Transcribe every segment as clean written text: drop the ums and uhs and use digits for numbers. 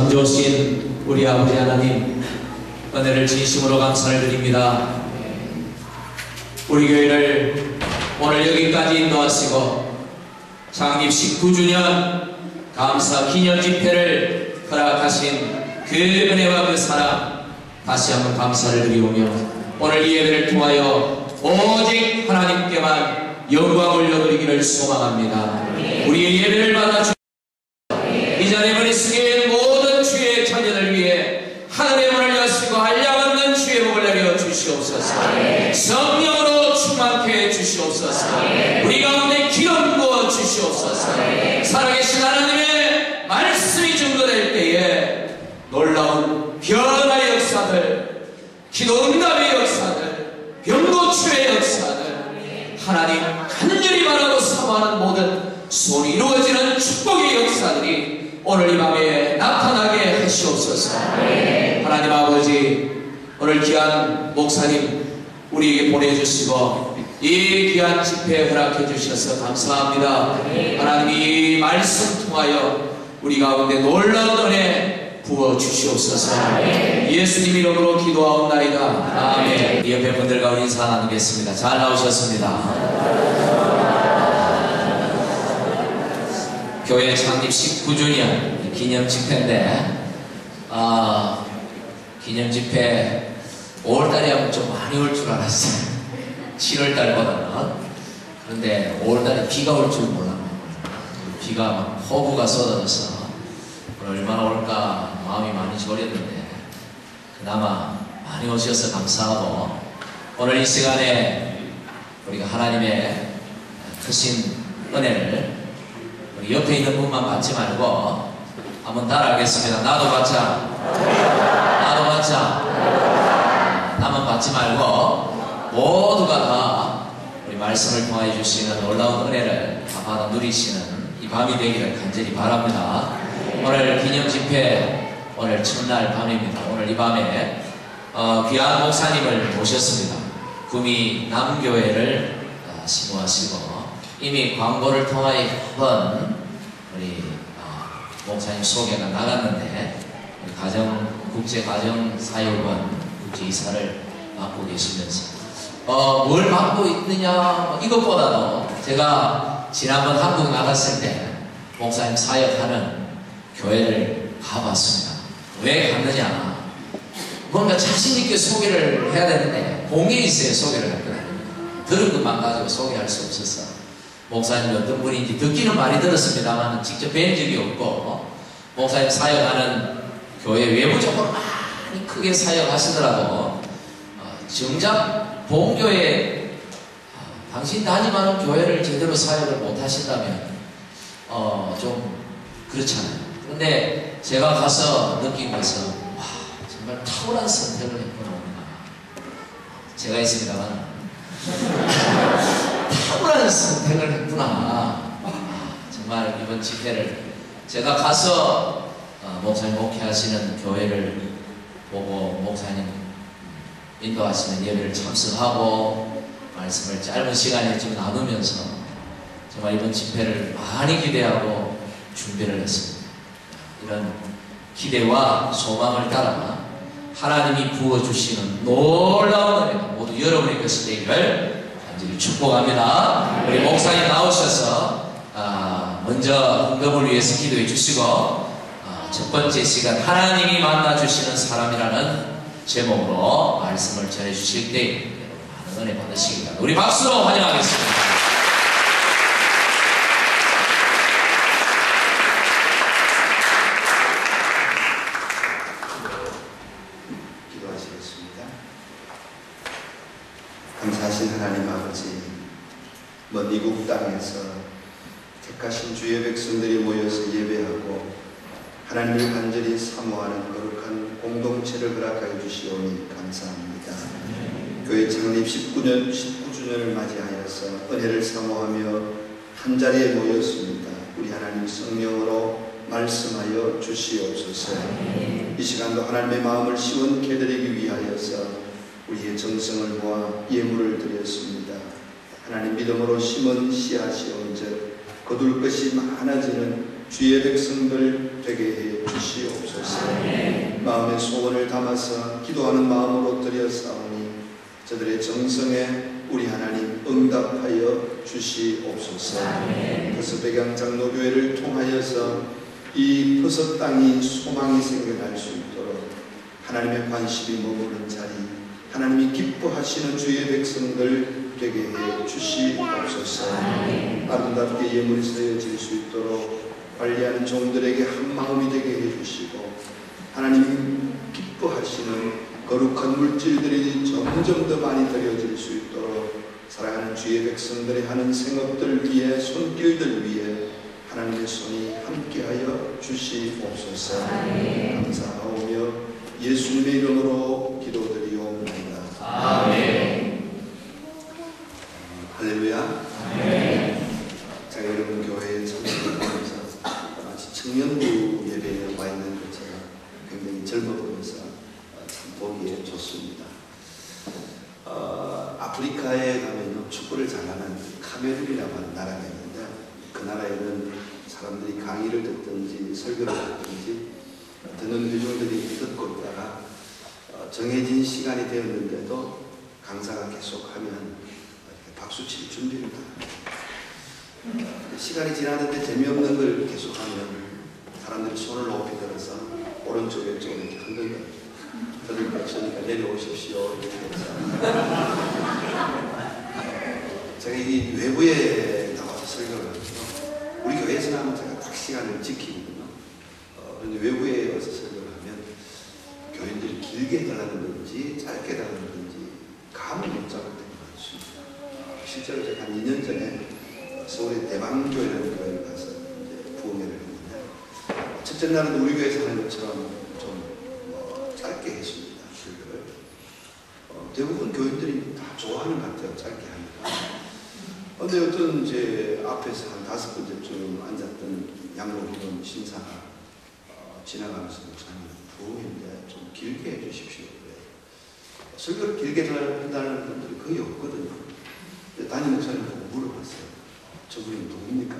참 좋으신 우리 아버지 하나님, 은혜를 진심으로 감사를 드립니다. 우리 교회를 오늘 여기까지 인도하시고 창립 19주년 감사 기념 집회를 허락하신 그 은혜와 그 사랑 다시 한번 감사를 드리오며, 오늘 이 예배를 통하여 오직 하나님께만 영광을 올려드리기를 소망합니다. 우리의 예배를 받아주시고 이 자리에 머릿속에 모든 주의 자녀들 위해 하늘의 문을 여시고 한량없는 주의 복을 내려 주시옵소서. 성령으로 충만케 해 주시옵소서. 우리 가운데 기름 부어 주시옵소서. 살아계신 하나님의 말씀이 증거될 때에 놀라운 변화의 역사들, 기도 응답의 역사들, 병고치유의 역사들, 하나님 간절히 바라고 사모하는 모든 소원이 이루어지는 축복의 역사들이 오늘 이 밤에 나타나게 하시옵소서. 하나님 아버지, 오늘 귀한 목사님 우리에게 보내주시고 이 귀한 집회 허락해 주셔서 감사합니다. 하나님 이 말씀 통하여 우리 가운데 놀라운 은혜 부어 주시옵소서. 예수님 이름으로 기도하옵나이다. 아멘. 이 옆에 분들과 우리 인사 나누겠습니다. 잘 나오셨습니다. 교회 창립 19주년 기념 집회인데, 기념 집회 5월달에 하면 좀 많이 올 줄 알았어요. 7월달보다는. 그런데 5월달에 비가 올 줄 몰랐네요. 비가 막 폭우가 쏟아져서 오늘 얼마나 올까 마음이 많이 졸였는데, 그나마 많이 오셔서 감사하고, 오늘 이 시간에 우리가 하나님의 크신 은혜를 우리 옆에 있는 분만 받지 말고 한번 따라하겠습니다. 나도 받자. 나도 받자. 나만 받지 말고 모두가 다 우리 말씀을 통하여 주시는 놀라운 은혜를 다 받아 누리시는 이 밤이 되기를 간절히 바랍니다. 오늘 기념 집회 오늘 첫날 밤입니다. 오늘 이 밤에 귀한 목사님을 모셨습니다. 구미 남교회를 신고하시고 이미 광고를 통하여 한번 우리 목사님 소개가 나갔는데, 국제가정사역원 국제이사를 맡고 계시면서 뭘 맡고 있느냐, 이것보다도 제가 지난번 한국 나갔을 때 목사님 사역하는 교회를 가봤습니다. 왜 갔느냐, 뭔가 자신있게 소개를 해야 되는데 공이 있어야 소개를 할 거예요. 들은 것만 가지고 소개할 수 없어서 목사님이 어떤 분인지 듣기는 많이 들었습니다만 직접 뵌 적이 없고, 목사님 사역하는 교회 외부적으로 많이 크게 사역하시더라도 정작 본교회 당신 다니는 교회를 제대로 사역을 못하신다면 좀 그렇잖아요. 그런데 제가 가서 느낀 것은 와, 정말 탁월한 선택을 했구나. 제가 있습니다만 탁월한 선택을 했구나. 정말 이번 집회를 제가 가서 목사님 목회하시는 교회를 보고 목사님 인도하시는 예배를 참석하고 말씀을 짧은 시간에 좀 나누면서 정말 이번 집회를 많이 기대하고 준비를 했습니다. 이런 기대와 소망을 따라 하나님이 부어주시는 놀라운 은혜가 모두 여러분의 것이 되기를 간절히 축복합니다. 우리 목사님 나오셔서 먼저 헌금을 위해서 기도해 주시고, 첫 번째 시간 하나님이 만나주시는 사람이라는 제목으로 말씀을 전해 주실 때 많은 은혜 받으시기 바랍니다. 우리 박수로 환영하겠습니다. 기도하시겠습니다. 감사하신 하나님 아버지, 먼 이국 땅에서 택하신 주의 백성들이 모여서 예배하고 하나님을 간절히 사모하는 거룩한 공동체를 허락하여 주시오니 감사합니다. 교회 창립 19주년을 맞이하여서 은혜를 사모하며 한자리에 모였습니다. 우리 하나님 성령으로 말씀하여 주시옵소서. 이 시간도 하나님의 마음을 시원케 드리기 위하여서 우리의 정성을 모아 예물을 드렸습니다. 하나님 믿음으로 심은 씨앗이 언제 거둘 것이 많아지는 주의 백성들 되게 해 주시옵소서. 마음의 소원을 담아서 기도하는 마음으로 드려싸우니 저들의 정성에 우리 하나님 응답하여 주시옵소서. 버섯백양 장로교회를 통하여서 이 버섯 땅이 소망이 생겨날 수 있도록 하나님의 관심이 머무는 자리, 하나님이 기뻐하시는 주의 백성들 되게 해 주시옵소서. 아름답게 예물이 서여질 수 있도록 관리하는 종들에게 한 마음이 되게 해 주시고, 하나님 기뻐하시는 거룩한 물질들이 점점 더 많이 드려질 수 있도록 사랑하는 주의 백성들이 하는 생업들 위에, 손길들 위에 하나님의 손이 함께하여 주시옵소서. 감사하오며 예수님의 이름으로 기도드리옵나이다. 아멘. 할렐루야. 아멘. 제가 여러분 교회에 참석하면서 마치 청년부 예배에 와 있는 것처럼 굉장히 젊어 보여서 참 보기에 좋습니다. 아프리카에 가면 축구를 잘하는 카메룬이라고 하는 나라가 있는데, 그 나라에는 사람들이 강의를 듣든지 설교를 듣든지 듣는 교종들이 듣고 있다가 정해진 시간이 되었는데도 강사가 계속하면 이렇게 박수칠 준비를 합니다. 시간이 지나는데 재미없는 걸 계속하면 사람들이 손을 높이 들어서 오른쪽 왼쪽 이렇게 흔들거려요. 들을 것 없으니까 내려오십시오. 제가 이 외부에 나와서 설교를 하면서 우리 교회에서 하면 제가 딱 시간을 지키거든요. 그런데 외부에 와서 설교를 하면 교인들이 길게 해달라는 건지 짧게 해달라는 건지 감을 못 잡을 때가 많습니다. 실제로 제가 한 2년 전에 서울의 대방교회라는 교회를 가서 이제 부흥회를 했는데, 첫째 날은 우리 교회에서 하는 것처럼 좀 짧게 했습니다. 설교를. 대부분 교인들이 다 좋아하는 것 같아요. 짧게 하니까. 근데 어떤 이제 앞에서 한 5번째쯤 앉았던 양로기원 신사가 지나가면서 목사님 부흥인데 좀 길게 해주십시오. 설교를 길게 한다는 분들이 거의 없거든요. 담임 목사님 보고 물어봤어요. 저분이 누굽니까?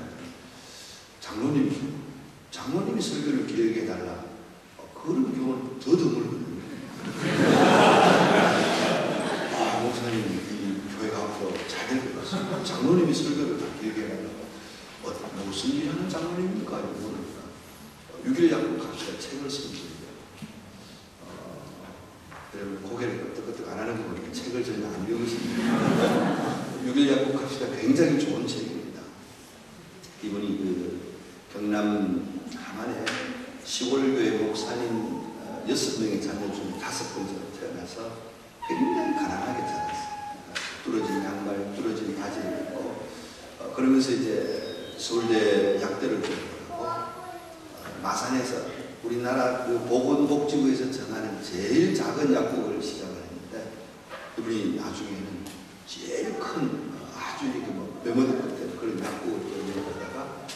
장로님이 설교를 길게 해달라. 그런 경우는 더 드물거든요. 목사님 이 교회가 앞으로 잘 될 것 같습니다. 장로님이 설교를 다 길게 해달라고. 무슨 일 하는 장로님입니까? 모르니까 6일 약국 갑시다 책을 씁니다. 여러분 고개를 끄덕끄덕 안 하는 거 보니까 책을 전혀 안 읽으십니다. 6일 약국 갑시다 굉장히 좋은 책입니다. 이분이 그 경남 함안에 시골교회 목사님 6명의 자녀 중 5번째로 태어나서 굉장히 가난하게 자랐어요. 뚫어진 양말, 뚫어진 바지를 입고 그러면서 이제 서울대 약대를 졸업하고 마산에서 우리나라 그 보건복지부에서 정하는 제일 작은 약국을 시작을 했는데, 이분이 나중에는 제일 큰 아주 이렇게 뭐 메모드 같은 그런 약국을 운영하다가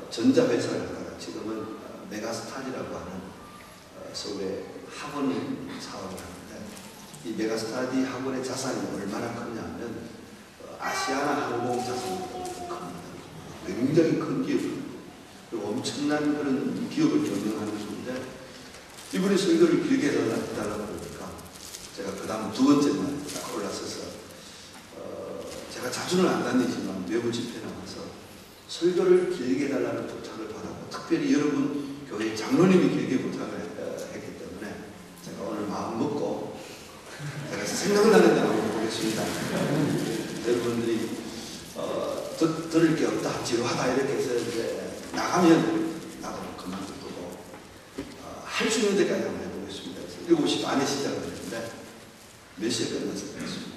전자회사를 하다가 지금은 메가스타디라고 하는 서울의 학원 사업을 하는데, 이 메가스타디 학원의 자산이 얼마나 크냐면 아시아나 항공 자산보다 큽니다. 굉장히 큰 기업입니다. 엄청난 그런 기업을 경영하는 분인데, 이분이 설교를 길게 해달라고 그러니까 제가 그 다음 2번째 날 딱 올라서서 제가 자주는 안 다니지만 외부 집회 나가서 설교를 길게 해달라는 부탁을 받았고, 특별히 여러분 교회 장로님이 길게 부탁을 했기 때문에 제가 오늘 마음 먹고 제가 생각나는 대로 한번 보겠습니다. 여러분들이 들을 게 없다, 지루하다 이렇게 해서 이제 나가면 나도 그만두고 할 수 있는 데까지 한번 해보겠습니다. 7시 반에 시작을 했는데 몇 시에 끝나서 그랬습니다.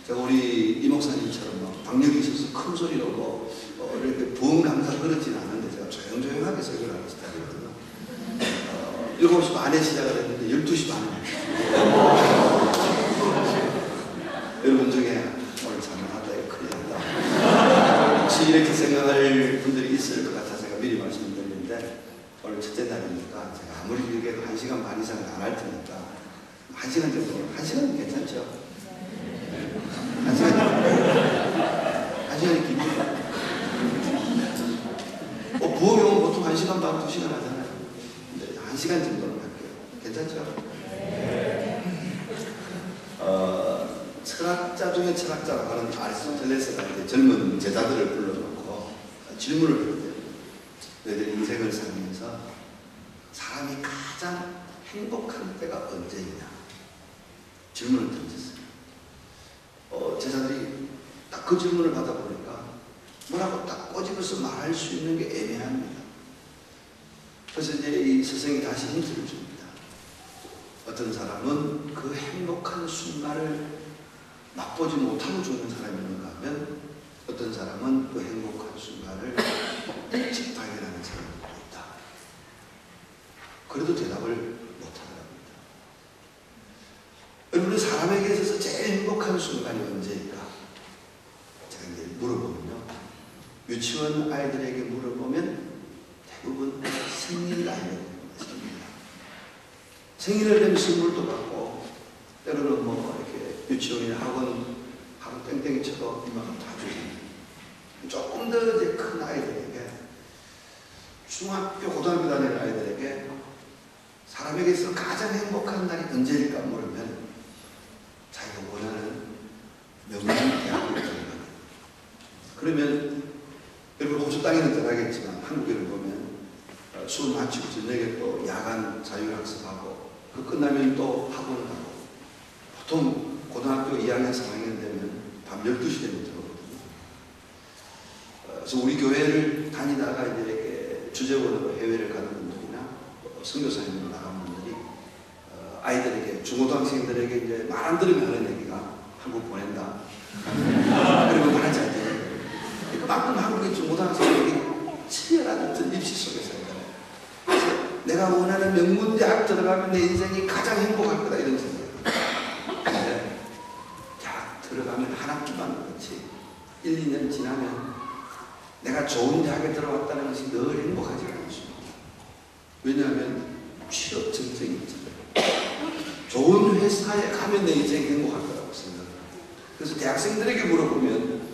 제가 우리 이 목사님처럼 막 박력이 있어서 큰 소리로 뭐 이렇게 부흥 강사 그러지는 않는데 제가 조용조용하게 설교를 하는 스타일이거든요. 7시 반에 시작을 했는데 12시 반에 여러분 중에 오늘 잘못하다 큰일 났다 혹시 이렇게 생각할 분들이 있을 것 같아서 제가 미리 말씀드리는데, 오늘 첫째 날이니까 제가 아무리 길게도 1시간 반 이상을 안 할 테니까 1시간 정도, 1시간은 괜찮죠? 1시간이 깁니다. 2시간 하잖아요. 근데 1시간 정도는 할게요. 괜찮죠? 철학자 중에 철학자라고 하는 아리스토텔레스가 이제 젊은 제자들을 불러놓고 질문을 했대요. 너희들 인생을 살면서 사람이 가장 행복한 때가 언제이냐? 질문을 던졌어요. 제자들이 딱 그 질문을 받아보니까 뭐라고 딱 꼬집어서 말할 수 있는 게 애매합니다. 그래서 이제 이 스승이 다시 힌트를 줍니다. 어떤 사람은 그 행복한 순간을 맛보지 못하고 죽는 사람이런가 하면 어떤 사람은 그 행복한 순간을 일찍 발견하는 사람도 있다. 그래도 대답을 못하더랍니다. 여러분, 사람에게 있어서 제일 행복한 순간이 언제일까? 제가 이제 물어보면요, 유치원 아이들에게 물어보면 대부분 생일날이라고 했습니다. 생일을 되면 선물도 받고, 때로는 뭐 이렇게 유치원이나 학원 땡땡이 쳐도 이만큼 다 주잖아요. 조금 더 이제 큰 아이들에게, 중학교, 고등학교 다니는 아이들에게 사람에게 있어서 가장 행복한 날이 언제일까 물으면 자기가 원하는 명문 대학을 들어가는. 그러면 여러분 호주 땅에는 들어가겠지만 한국에는 보면 수업 마치고 저녁에 또 야간 자율학습하고 그 끝나면 또 학원을 가고 보통 고등학교 2학년, 3학년 되면 밤 12시 되면 들어오거든요. 그래서 우리 교회를 다니다가 이제 이렇게 주재원으로 해외를 가는 분들이나 선교사님으로 나간 분들이 아이들에게, 중고등학생들에게 이제 말 안 들으면 하는 얘기가 한국 보낸다. 그리고 말을 잘 들어요. 그만큼 한국의 중고등학생들이 치열한 어떤 입시 속에 살잖아요. 그래서 내가 원하는 명문대학 들어가면 내 인생이 가장 행복할 거다 이런 생각이에요. 근데 대학 들어가면 한 학기만 그렇지 1, 2년 지나면 내가 좋은 대학에 들어왔다는 것이 늘 행복하지 않습니다. 왜냐하면 취업 증정이 있잖아요. 좋은 회사에 가면 내 인생이 행복할 거라고 생각합니다. 그래서 대학생들에게 물어보면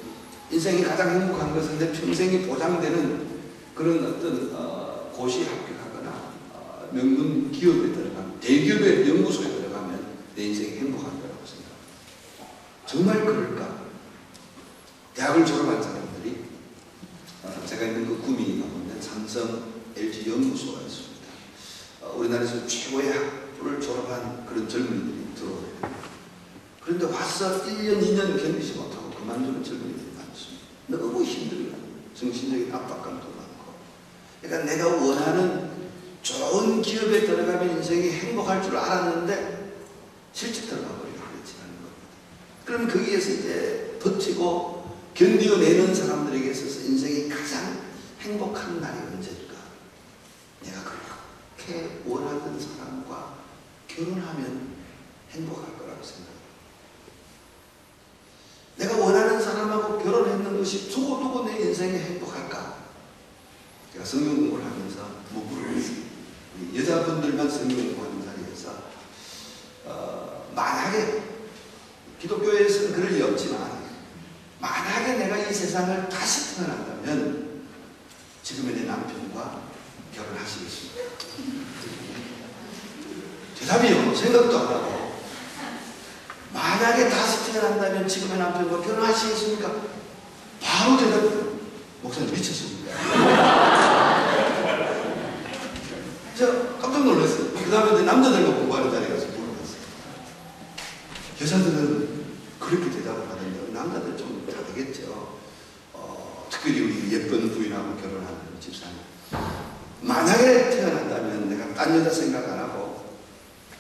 인생이 가장 행복한 것은 내 평생이 보장되는 그런 어떤 고시 합격하거나 명문 기업에 들어가면, 대기업의 연구소에 들어가면 내 인생이 행복한 거라고 생각합니다. 정말 그럴까? 대학을 졸업한 사람들이 제가 있는 그 구미가 보면 삼성, LG 연구소가 있습니다. 우리나라에서 최고의 학부를 졸업한 그런 젊은이들이 들어오거든요. 그런데 와서 1년, 2년 견디지 못하고 그만두는 젊은이들이 많습니다. 너무 힘들어요. 정신적인 압박감도 많고. 그러니까 내가 원하는 좋은 기업에 들어가면 인생이 행복할 줄 알았는데 실제 들어가 버리고 그렇지 않은 겁니다. 그럼 거기에서 이제 버티고 견뎌내는 사람들에게 있어서 인생이 가장 행복한 날이 언제일까? 내가 그렇게 원하던 사람과 결혼하면 행복할 거라고 생각합니다. 내가 원하는 사람하고 결혼했는 것이 두고두고 내 인생에 행복할까? 제가 성경 공부를 하면서 못 물어봤어요. 여자분들만 성경 공부하는 자리에서 만약에 기독교에서는 그럴 리 없지만 만약에 내가 이 세상을 다시 태어난다면 지금의 내 남편과 결혼하시겠습니까? 대답이요. 생각도 안 하고 만약에 다시 태어난다면 지금의 남편과 결혼하시겠습니까? 바로 대답해요. 목사님 미쳤습니다. 제가 깜짝 놀랐어요. 그 다음에 남자들과 공부하는 자리에 가서 물어봤어요. 여자들은 그렇게 대답을 하던데 남자들 좀 다르겠죠. 특별히 우리 예쁜 부인하고 결혼하는 집사님. 만약에 태어난다면 내가 딴 여자 생각 안 하고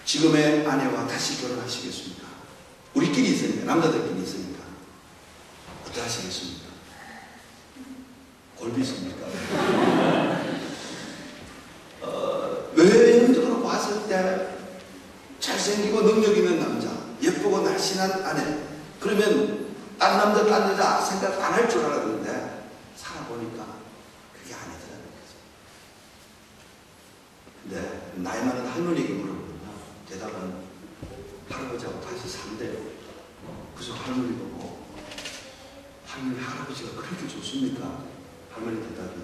지금의 아내와 다시 결혼하시겠습니까? 우리끼리 있으니까, 남자들끼리 있으니까 어떻게 하시겠습니까? 골비십니까? 외형적으로 봤을 때 잘생기고 능력 있는 남자, 예쁘고 날씬한 아내, 그러면 딴 남자, 딴 여자 생각 안 할 줄 알았는데 살아보니까 그게 아니더라는 거죠. 근데 나이 많은 할머니에게 물어보면 대답은 할아버지하고 다시 산대요. 그래서 할머니 보고 할머니, 할아버지가 그렇게 좋습니까? 할머니 대답이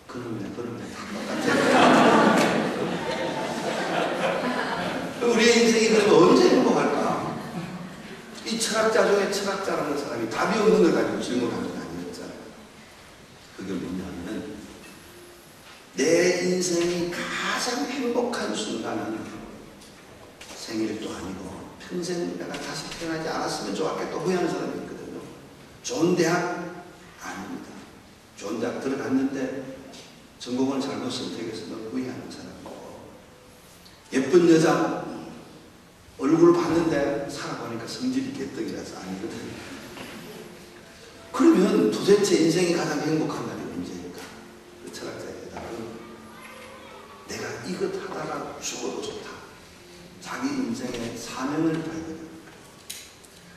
그놈이나 다 똑같아요. 우리의 인생이 그러면 언제 행복할까? 이 철학자 중에 철학자라는 사람이 답이 없는 걸 가지고 질문하는 게 아니었잖아요. 그게 뭐냐면 내 인생이 가장 행복한 순간은 생일도 아니고 평생 내가 다시 태어나지 않았으면 좋았겠다 후회하는 사람이 있거든요. 좋은 대학 아닙니다. 좋은 대학 들어갔는데 전공을 잘못 선택해서 널 후회하는 사람이고, 예쁜 여자 얼굴을 봤는데 살아보니까 성질이 개떡이라서 아니거든요. 그러면 도대체 인생이 가장 행복한 날이 언제일까? 그 철학자의 대답은 내가 이것 하다가 죽어도 좋다. 자기 인생의 사명을 발견합니다.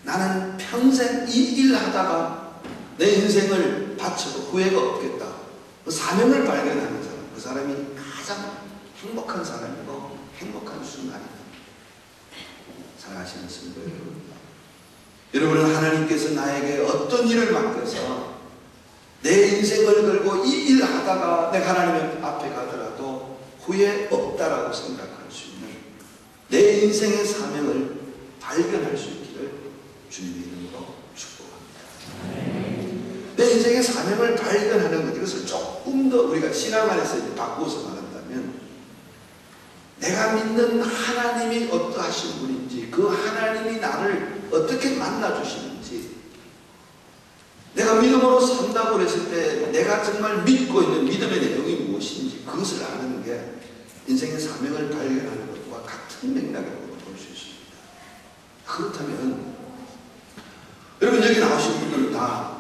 나는 평생 이 일 하다가 내 인생을 바쳐도 후회가 없겠다. 그 사명을 발견하는 사람, 그 사람이 가장 행복한 사람이고 행복한 순간이다. 사랑하시는 성도 여러분, 여러분은 하나님께서 나에게 어떤 일을 맡겨서 내 인생을 걸고 이 일 하다가 내가 하나님 앞에 가더라도 후회 없다라고 생각할 수 있는 내 인생의 사명을 발견할 수 있기를 주님의 이름으로 축복합니다. 내 인생의 사명을 발견하는 것, 이것을 조금 더 우리가 신앙 안에서 바꾸어서 말한다면 내가 믿는 하나님이 어떠하신 분인지, 그 하나님이 나를 어떻게 만나주시는지, 내가 믿음으로 산다고 했을 때 내가 정말 믿고 있는 믿음의 내용이 무엇인지 그것을 아는 게 인생의 사명을 발견하는 것과 같은 맥락이라고 볼 수 있습니다. 그렇다면 여러분, 여기 나오신 분들은 다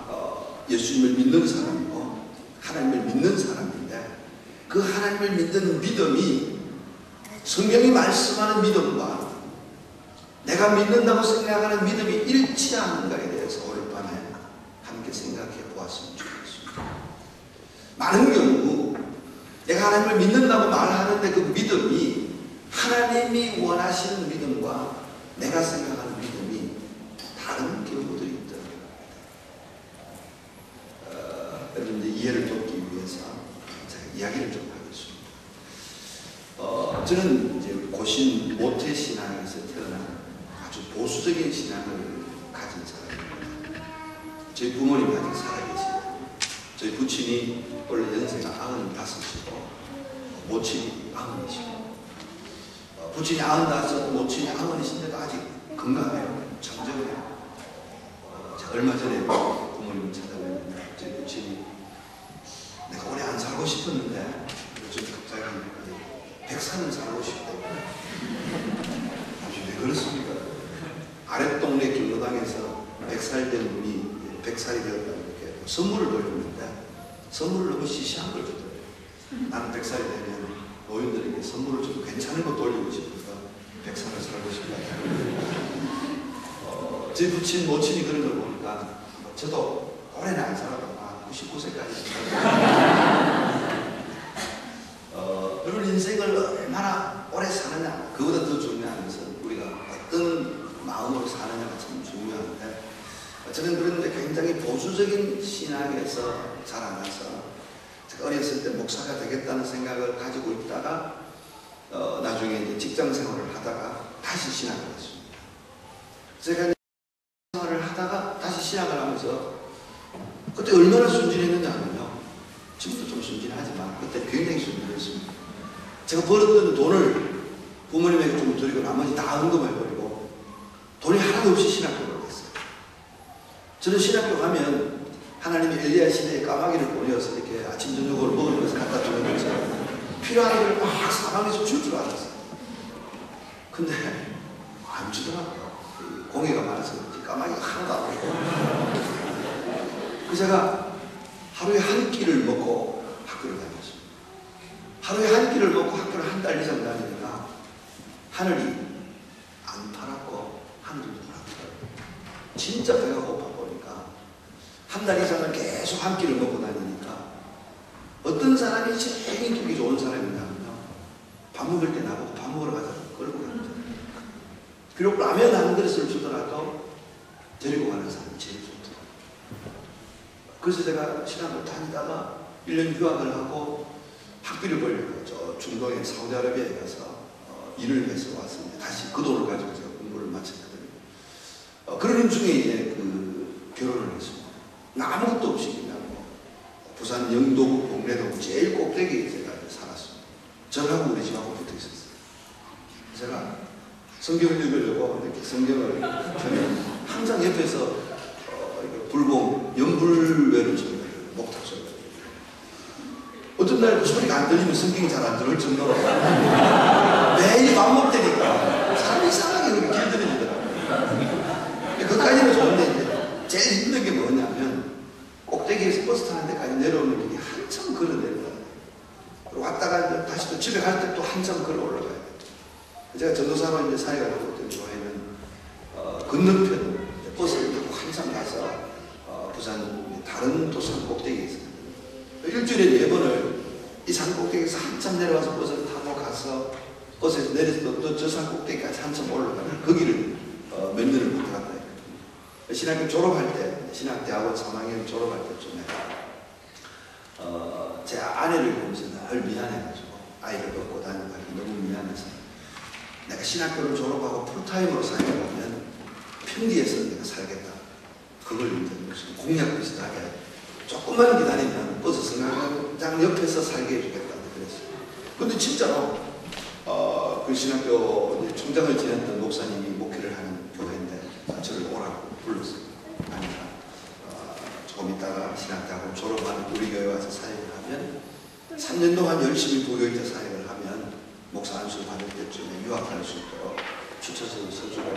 예수님을 믿는 사람이고 하나님을 믿는 사람인데, 그 하나님을 믿는 믿음이 성경이 말씀하는 믿음과 내가 믿는다고 생각하는 믿음이 일치하는가에 대해서 오랜만에 함께 생각해 보았으면 좋겠습니다. 많은 경우 내가 하나님을 믿는다고 말하는데 그 믿음이 하나님이 원하시는 믿음과 내가 생각하는 믿음이 다른 경우들이 있더라고요. 여러분들 이해를 돕기 위해서 제가 이야기를 좀 하겠습니다. 저는 이제 고신 모태 신앙에서 태어난 아주 보수적인 신앙을 가진 사람입니다. 저희 부모님이 아직 살아계시고, 저희 부친이 원래 연세가 95이고 모친이 90이시고, 부친이 95, 모친이 90이신데도 아직 건강해요. 정정해요. 제가 얼마 전에 부모님을 찾아뵀는데 저희 부친이 내가 오래 안 살고 싶었는데 요즘 갑자기 100살은 살고 싶다고. 왜 그렇습니까? 아랫동네 경로당에서 100살 된 분이 100살이 되었다고 이렇게 선물을 돌렸는데 선물을 너무 시시한 걸 주더라고요. 나는 100살이 되면 노인들에게 선물을 좀 괜찮은 거 돌리고 싶어서 100살을 살고 싶다. 제 부친, 모친이 그런 걸 보니까 저도 오래는 안 살아도 99세까지 여러분, 인생을 얼마나 오래 사느냐, 그보다 더 중요한 것은 우리가 어떤 마음으로 사느냐가 참 중요한데, 저는 그런데 굉장히 보수적인 신앙에서 자라나서 제가 어렸을 때 목사가 되겠다는 생각을 가지고 있다가 나중에 이제 직장 생활을 하다가 다시 신학을 했습니다. 제가 생활을 하다가 다시 신학을 하면서 그때 얼마나 순진했느냐면요, 지금도 좀 순진하지만 그때 굉장히 순진했습니다. 제가 벌었던 돈을 부모님에게 좀 드리고 나머지 다 헌금해버리고 돈이 하나도 없이 신학교를 갔어요. 저는 신학교 가면 하나님이 엘리야 시대에 까마귀를 보내어서 이렇게 아침 저녁으로 먹을 것을 갖다 주는 것처럼 필요한 걸 막 사방에서 줄 줄 알았어요. 근데 안 주더라고요. 공해가 많아서 그런지 까마귀가 하나도 안 오고. 그래서 제가 하루에 한 끼를 먹고 학교를 다녔습니다. 하루에 한 끼를 먹고 학교를 한 달 이상 다니다가 하늘이 안 팔았고 하늘도 팔았더라고요. 진짜 배가 고파 보니까 한 달 이상을 계속 한 끼를 먹고 다니니까 어떤 사람이 제일 인격이 좋은 사람이냐면요, 밥 먹을 때 나보고 밥 먹으러 가자고 끌고 갑니다. 비록 라면 한 그릇을 주더라도 데리고 가는 사람이 제일 좋더라고요. 그래서 제가 신학을 다니다가 1년 휴학을 하고 학비를 벌려고 저 중동의 사우디아라비아에 가서 일을 해서 왔습니다. 다시 그 돈을 가지고 제가 공부를 마쳤거든요. 그러는 중에 이제 결혼을 했습니다. 아무것도 없이 그냥 부산 영도구 봉래동 제일 꼭대기에 제가 살았습니다. 저하고 우리 집하고 붙어 있었어요. 제가 성경을 읽으려고 이렇게 성경을 펴면 항상 옆에서 불공, 연불외로 소리가 목탁 소리가 어떤 날 그 소리가 안 들리면 성경이 잘 안 들을 정도로 매일 밥 먹다니까 사람이 이상하게 그렇게 길들여지더라고요. 그까지는 좋은데 이제 제일 힘든 게 뭐냐면 꼭대기에서 버스 타는 데까지 내려오는 길이 한참 걸어 내려가요. 그리고 왔다가 다시 또 집에 갈 때 또 한참 걸어 올라가요. 제가 전도사로 이제 사회가 되고 있던 교회는 건너편 버스를 타고 한참 가서 부산 다른 또 산 꼭대기에 있었거든요. 일주일에 4번을 이 산 꼭대기에서 한참 내려와서 버스를 타고 가서 버스에서 내려서 또 저 산 꼭대기까지 한참 올라가는 그 길을 몇 년을 왔다 갔다 했거든요. 신학교 졸업할 때, 신학대학원 3학년 졸업할 때쯤에 제 아내를 보면서 늘 미안해가지고 아이를 얻고 다니다니 너무 미안해서 내가 신학교를 졸업하고 풀타임으로 살려면 평지에서 내가 살겠다. 그걸 이제 무슨 공약 비슷하게 조금만 기다리면 버스 승강장 옆에서 살게 해주겠다. 그랬어요. 근데 진짜로 그 신학교 총장을 지냈던 목사님이 목회를 하는 교회인데 저를 오라고 불렀어요. 아니라 조금 있다가 신학대학원 졸업하는 우리 교회 와서 사역을 하면 3년 동안 열심히 부교육자 사역을 하면 목사 안수 받을 때쯤에 유학할 수 있도록 추천서 서주고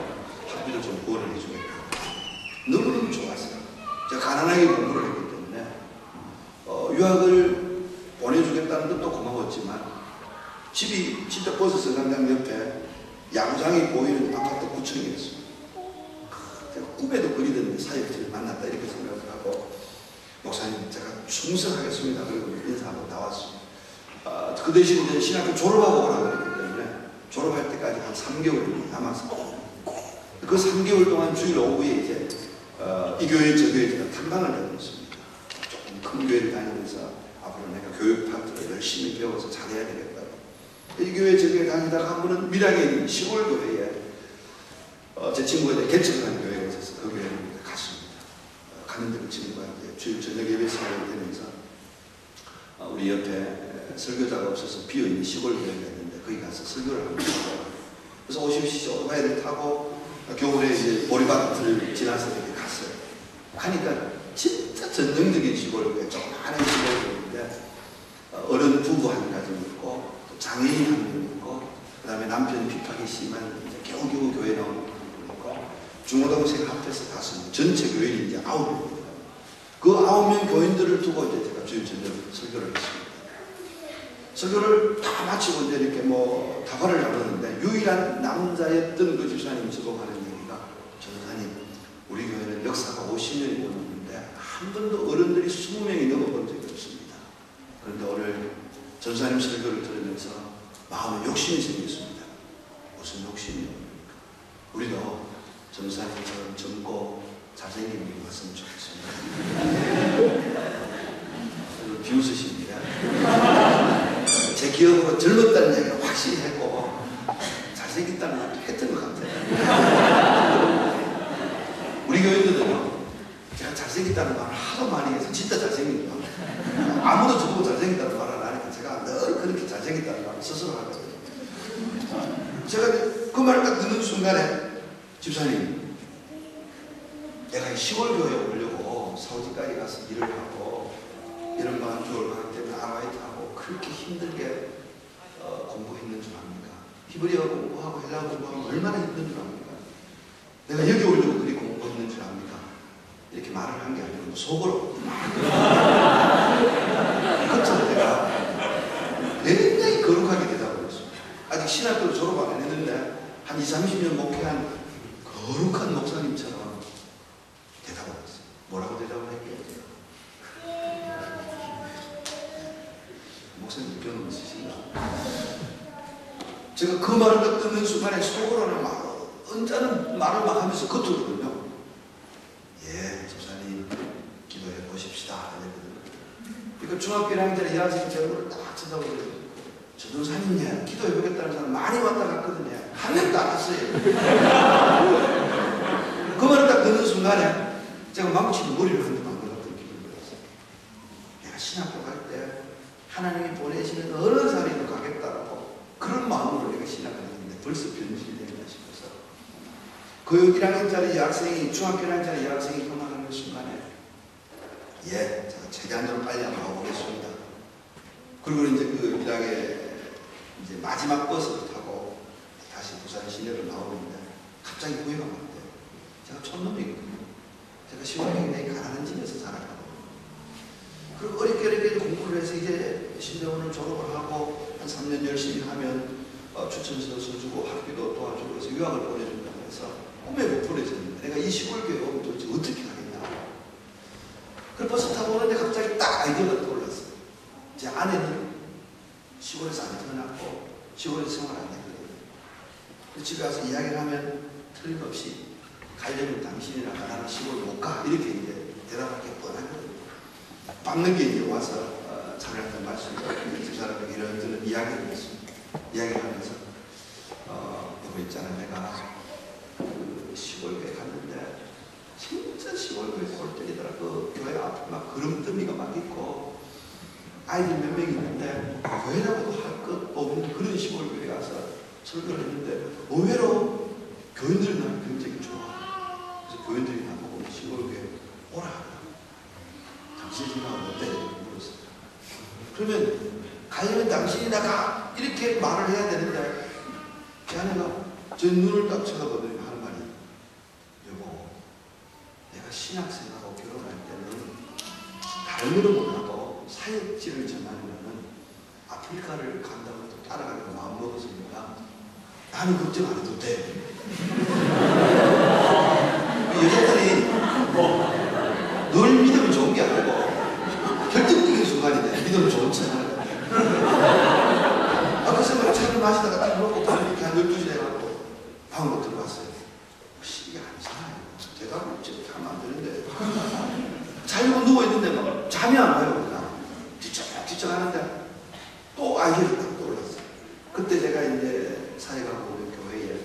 학비도 좀 후원을 해주겠다. 너무너무 좋았어요. 제가 가난하게 공부를 했기 때문에 유학을 보내주겠다는 것도 고마웠지만 집이 진짜 버스 승강장 옆에 야구장이 보이는 아파트 9층이었어요. 제가 꿈에도 그리던 사역지를 만났다 이렇게 생각을 하고 목사님 제가 충성하겠습니다. 그리고 인사하고 나왔습니다. 그 대신 이제 신학교 졸업하고 오라고 했기 때문에 졸업할 때까지 한 3개월이 남았습니다. 그 3개월 동안 주일 오후에 이제 이 교회 저 교회 제가 탐방을 다녔습니다. 조금 큰 교회를 다니면서 앞으로 내가 교육 파트를 열심히 배워서 잘해야 되겠다고. 이 교회 저 교회 다니다가 한 번은 밀양에 있는 시골 교회에 제 친구가 개척하는 교회가 있어서 그 교회를 갔습니다. 갔는데 그 친구가 이제 주일 저녁 예배 사역을 되면서 우리 옆에 설교자가 없어서 비어있는 시골 교회가 있는데 거기 가서 설교를 합니다. 그래서 오십시오 오토바이를 타고 겨울에 이제 보리밭을 지나서 이렇게 갔어요. 가니까 진짜 전형적인 시골교회, 조그마한 시골교회인데 어른 부부 한 가정 있고 또 장애인 한 명 있고 그 다음에 남편 핍박이 심한 이제 겨우겨우 교회 나오는 분도 있고 중고등생 합해서 5명, 전체 교인이 이제 9명입니다. 그 9명 교인들을 두고 이제 제가 주일 저녁 설교를 했습니다. 설교를 다 마치고 이제 이렇게 뭐 다과를 나누는데 유일한 남자였던 그 집사님이 저보고 하는 얘기가 전사님 우리 교회는 역사가 50년이 넘었는데 한 번도 어른들이 20명이 넘어본 적이 없습니다. 그런데 오늘 전사님 설교를 들으면서 마음에 욕심이 생겼습니다. 무슨 욕심이요? 우리도 전사님처럼 젊고 잘생긴 분이 왔으면 좋겠습니다. 비웃으십니다. 제 기억으로 젊었다는 얘기가 확실히 했고 잘생겼다는 말도 했던 것 같아요. 우리 교인들은요 제가 잘생겼다는 말을 하도 많이 해서 진짜 잘생긴 거 아무도 저보고 잘생겼다는 말을 안 하니까 제가 늘 그렇게 잘생겼다는 말을 스스로 하거든요. 제가 그 말을 딱 듣는 순간에 집사님 내가 시골교회에 오려고 사우디까지 가서 일을 하고 이런 방학 겨울 방학 때문에 아르바이트하고 그렇게 힘들게 공부했는 줄 압니까? 히브리어 공부하고 헬라어 공부하고 얼마나 힘든 줄 압니까? 내가 여기 오려고 그리 공부했는 줄 압니까? 이렇게 말을 한 게 아니고 속으로 그처럼 내가 굉장히 거룩하게 대답을 했습니다. 아직 신학교를 졸업 안 했는데 한 20, 30년 목회한 거룩한 목사님처럼 대답을 했어요. 뭐라고 대답을 했게요? 목사님 경험 있으신가? 제가 그 말을 딱 듣는 순간에 속으로는 막 언짢은 말을 막 하면서 겉으로는요 예 집사님 기도해 보십시다 이랬거든요. 그러니까 중학교 1학년 때 이 학생이 제 얼굴을 딱 쳐다보고 전도사님이야 기도해보겠다는 사람 많이 왔다 갔거든요. 한 명도 안 왔어요. 그 말을 딱 듣는 순간에 제가 망치는 머리를 한 대 만들었던 기분이 들었어요. 내가 신학교 갈 때 하나님이 보내시는 어느 자리로 가겠다라고 그런 마음으로 내가 신학을 했는데 벌써 변질이 되나 싶어서 그 1학년짜리 여학생이 중학교 1학년짜리 여학생이 그만하는 순간에 예, 제가 최대한으로 빨리 한번 가보겠습니다. 그리고 이제 그 일학에 이제 마지막 버스를 타고 다시 부산 시내로 나오는데 갑자기 후회가 많대요. 제가 촌놈이거든요. 제가 시골에 굉장히 가난한 집에서 자랐거든요. 그리고 어렵게 공부를 해서 이제 신대원을 졸업을 하고 한 3년 열심히 하면 추천서 써주고 학비도 도와주고 해서 유학을 보내준다고 해서 꿈에 못 보내줬는데 내가 이 시골 교회 오면 도대체 어떻게 하겠냐. 그 버스 타고 오는데 갑자기 딱 아이디어가 떠올랐어요. 제 아내는 시골에서 안 태어났고 시골에서 생활 안 했거든요. 집에 와서 이야기를 하면 틀림없이 가려면 당신이나 나는 시골 못 가 이렇게 이제 대답할 게 뻔하거든요. 밤늦게 이제 와서 자기한테 말씀을 두 사람에게 이런저런 이야기를 했습니다. 이야기를 하면서 여보 있잖아 내가 그 시골교회 갔는데 진짜 시골교회 골 때리더라. 그 교회 앞에 막 그름더미가 막 있고 아이들 몇 명 있는데 교회라고도 할 것 없는 그런 시골교회 가서 설교를 했는데 의외로 교인들이 나를 굉장히 좋아. 그래서 교인들이 나보고 시골교회 오라 하더라고. 당신 생각은 어때? 물었어요. 그러면 가려면 당신이 나가 이렇게 말을 해야 되는데 제 아내가 제 눈을 딱 쳐다보더니 하는 말이 여보 내가 신학생하고 결혼할 때는 다른 일은 못하고 사역지를 전하려면 아프리카를 간다고 해도 따라가려고 마음먹었으니까 나는 걱정 안 해도 돼. 여자들이 늘 믿으면 좋은 게 아니고 결정적인 순간인데 믿으면 좋은 척하는 그래서 막 차를 마시다가 딱 먹고 이렇게 한 12시 돼가지고 방으로 들어왔어요. 혹시 이게 아니잖아요. 대답을 이렇게 하면 안 되는데 자려고 누워있는데 막 잠이 안 와요. 그냥 뒤척 하는데 또 아이디어가 딱 떠올랐어요. 그때 제가 이제 사역하고 오는 교회에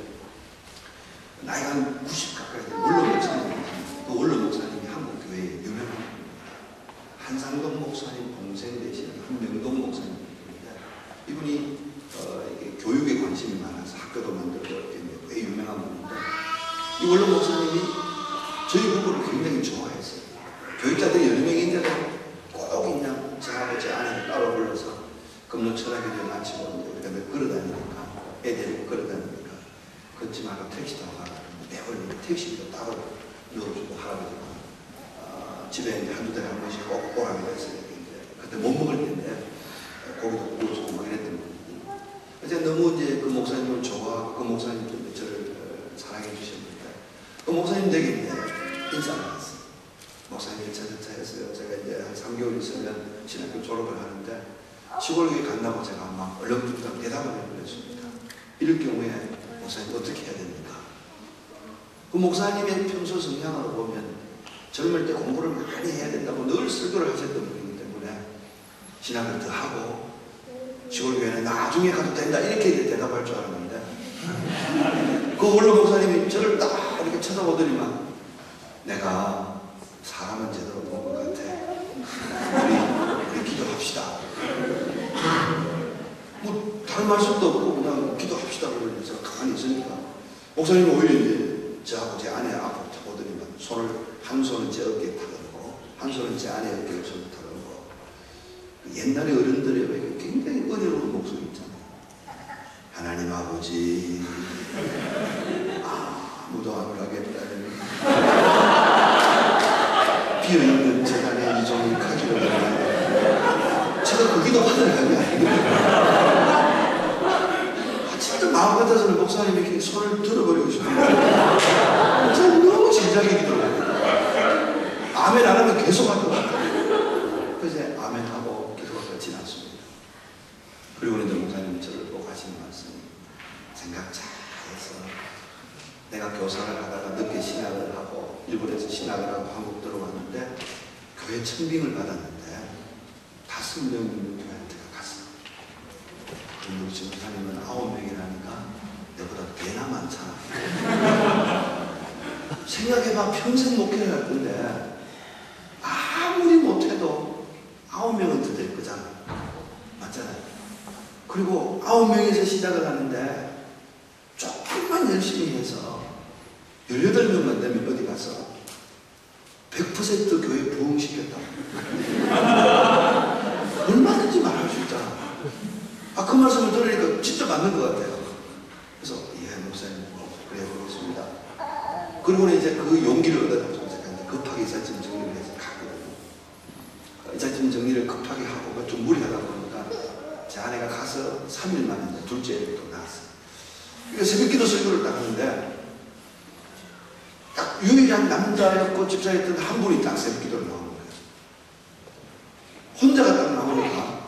나이가 한 90 가까이 된 원로 목사님, 그 원로 목사님이 한국 교회에 유명합니다. 한상동 목사님 동생 되시는 한명동 목사님인데 이분이 이게 교육에 관심이 많아서 학교도 만들고 꽤 유명한 분인데 이 원로 목사님이 저희 부부를 굉장히 좋아했어요. 교육자들이 여러 명이 있는데 꼭 그냥 저하고 제 아내를 따로 불러서 금년 철학교에 마치고 우리가 걸어다니니까 애들 걸어다니니까 걷지 말고 택시 타고 가라. 매월 택시비도 따로 넣어주고 할아버지가 집에 이제 한두 달에 한 번씩 꼭 오라고 했어요. 그때 못 먹을 텐데 고기도 구워주고 막 이랬던 분이. 그래서 너무 이제 그 목사님을 좋아하고 그 목사님도 저를 사랑해 주셨는데 그 목사님 댁에 이제 인사를 했어요. 목사님 1차, 2차 했어요. 제가 이제 한 3개월 있으면 신학교 졸업을 하는데 시골에 간다고 제가 막 얼렁뚱땅 대답을 해버렸습니다. 이럴 경우에 목사님 어떻게 해야 됩니까? 그 목사님의 평소 성향을 보면 젊을 때 공부를 많이 해야 된다고 늘 설교를 하셨던 분이기 때문에 신학을 더 하고 시골교회는 나중에 가도 된다 이렇게 대답할 줄 알았는데 그 원로 목사님이 저를 딱 이렇게 쳐다보더니만 내가 사람은 제대로 본 것 같아. 우리 기도합시다. 뭐 다른 말씀도 없고 그냥 기도합시다 그러면서 가만히 있으니까 목사님이 오히려 이제 저하고 제 아내 앞으로 오더니만 손을 한 손은 제 어깨에 타들고 한 손은 제 아내 어깨에 손을 타들고 옛날에 어른들의 왜 굉장히 은혜로운 목소리 있잖아요. 하나님 아버지 아무도 안 가겠다는 비어있는 재단의 이종을 가지고 있는데 제가 거기도 화를 하는 게 아니거든요. 진짜 마음 같아서는 목사님이 이렇게 손을 들어버리고 싶어요. 목사님 너무 진지하게 기도를 아멘 안 하면 계속 할 것 같아요. 그래서 아멘 하고 기도가 끝이 났습니다. 그리고 이제 목사님이 저를 꼭 하시는 말씀이 생각 잘 해서 내가 교사를 하다가 늦게 신학을 하고 일본에서 신학을 하고 한국 들어왔는데 교회 청빙을 받았는데 5명 있는 교회한테 갔어. 우리 집사님은 9명이라니까 내보다 배나 많잖아. 생각해봐. 평생 목회를 할 건데 아무리 못해도 9명은 더 될 거잖아. 맞잖아요. 그리고 9명에서 시작을 하는데 조금만 열심히 해서 18명만 되면 어디 가서 100% 교회 부흥시켰다. 얼마든지 말할 수 있잖아. 그 말씀을 들으니까 진짜 맞는 것 같아요. 그래서 예, 목사님, 그래 보겠습니다. 그리고 이제 그 용기를 얻어가지고 제가 이제 급하게 이삿짐 정리를 해서 갔거든요. 이삿짐 정리를 급하게 하고 좀 무리하다 보니까 제 아내가 가서 3일 만에 이제 둘째 애를 또 낳았어요. 그러니까 새벽기도 설교를 딱 하는데 딱 유일한 남자였고 집사였던 한 분이 딱 새벽기도를 나오는 거예요. 혼자가 딱 나오니까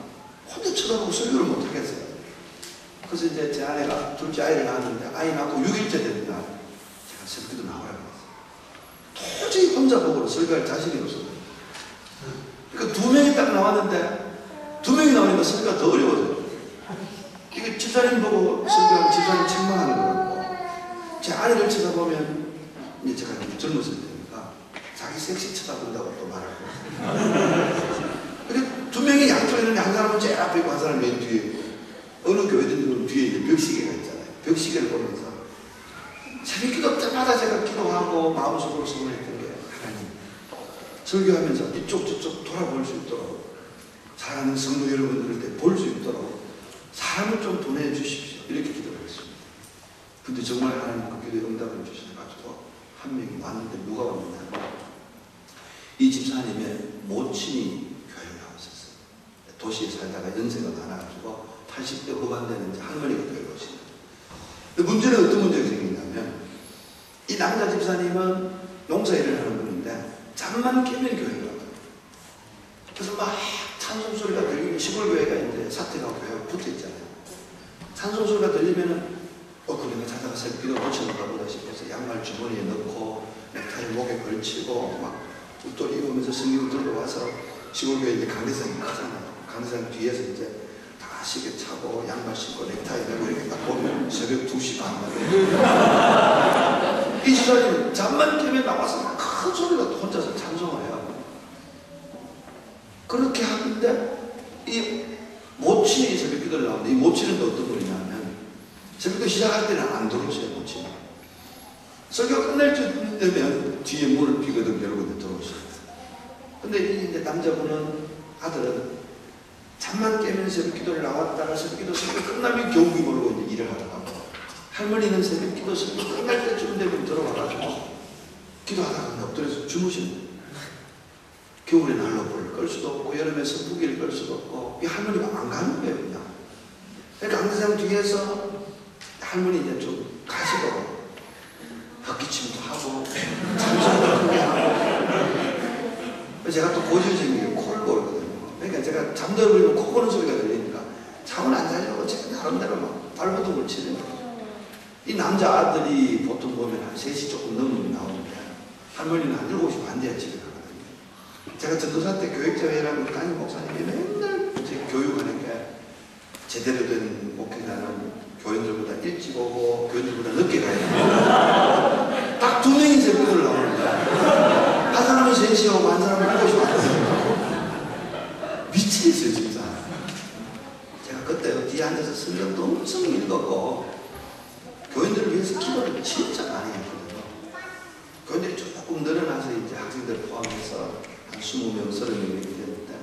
혼자 쳐다보고 설교를 못 하겠어요. 그래서 이제 제 아내가 둘째 아이를 낳았는데 아이 낳고 6일째 되는 날 제가 새벽기도 나오라고 했어요. 도저히 혼자 보고 설교할 자신이 없어요. 그러니까 2명이 딱 나왔는데 2명이 나오니까 설교가 더 어려워져요. 이게 집사님 보고 설교하면 집사님 책망하는 거고 제 아내를 쳐다보면 이제 제가 젊었을 때니까 자기 섹시 쳐다본다고 또 말하고 그리고 2명이 양쪽에 있는데 한 사람은 제일 앞에 있고 한 사람은 맨 뒤에 있고 어느 교회들은 뒤에 이제 벽시계가 있잖아요. 벽시계를 보면서 새벽기도 때마다 제가 기도하고 마음속으로 소원했던 게 하나님 설교하면서 이쪽 저쪽 돌아볼 수 있도록 사랑하는 성도 여러분들을 볼 수 있도록 사람을 좀 보내주십시오. 이렇게 기도를 했습니다. 근데 정말 하나님 그 기도에 응답을 주셔가지고 한 명이 왔는데 누가 왔느냐 이 집사님의 모친이 교회를 나왔었어요. 도시에 살다가 연세가 많아가지고 80대 후반 되는 할머니가 되고 오시는 거예요. 문제는 어떤 문제가 생기냐면 이 남자 집사님은 농사일을 하는 분인데 잠만 깨면 교회를 나가요. 그래서 막 찬송 소리가 들리면 시골 교회가 이제 사택하고 교회가 붙어 있잖아요. 찬송 소리가 들리면은 그러니까 찾아가서 기도 고쳐놓을까 보다 싶어서 양말 주머니에 넣고 넥타이 목에 걸치고 막 웃돌이 입으면서 성경 들고 와서 시골교회 이제 강대상이 크잖아요. 강대상 뒤에서 이제 다 시계 차고 양말 신고 넥타이 메고 이렇게 딱 보면 새벽 2시 반 이 집사님 잠만 깨면 나와서 큰 소리로 혼자서 찬송을 해요. 그렇게 하는데 이 모친이 새벽 기도를 나오는데 이 모친은 또 어떤 분이냐면 새벽기도 시작할 때는 안 들어오셔요. 모친이 설교 끝날 쯤 되면 뒤에 문을 비거든 열고 들어오셔요. 근데 이제 남자분은 아들은 잠만 깨면 새벽기도를 나왔다가 새벽기도 설교 끝나면 경기 몰고 이제 일을 하러 가고 할머니는 새벽기도 설교 끝날 때쯤 되면 들어와가지고 기도하다가 엎드려서 주무시는 거예요. 겨울에 난로불을 끌 수도 없고 여름에 선풍기를 끌 수도 없고 이 할머니가 안 가는 거예요. 그냥. 그러니까 항상 뒤에서 할머니 이제 좀 가시고 헛기침도 하고 잠시도 크게 하고 제가 또 고지적인 게 코를 고르거든요. 그러니까 제가 잠들어버리면 코 고는 소리가 들리니까 잠을 안 자려고 제가 나름대로 막 발버둥을 치는 거예요. 이 남자 아들이 보통 보면 한 3시 조금 넘으면 나오는데 할머니는 한 7시 반 돼야 집에 가거든요. 제가 전도사 때 교육자회라고 담임 목사님이 맨날 제 교육하는 게 제대로 된 목회자는 교인들보다 일찍 오고 교인들보다 늦게 가야 돼요. 딱 2명이 새벽기도를 나오는 거야. 한 사람은 3시에 오고 한 사람은 7시 왔어요. 미치겠어요 진짜. 제가 그때 뒤에 앉아서 성경도 엄청 읽었고 교인들을 위해서 기도를 진짜 많이 했거든요. 교인들이 조금 늘어나서 이제 학생들 포함해서 한 20명, 30명 이렇게 됐는데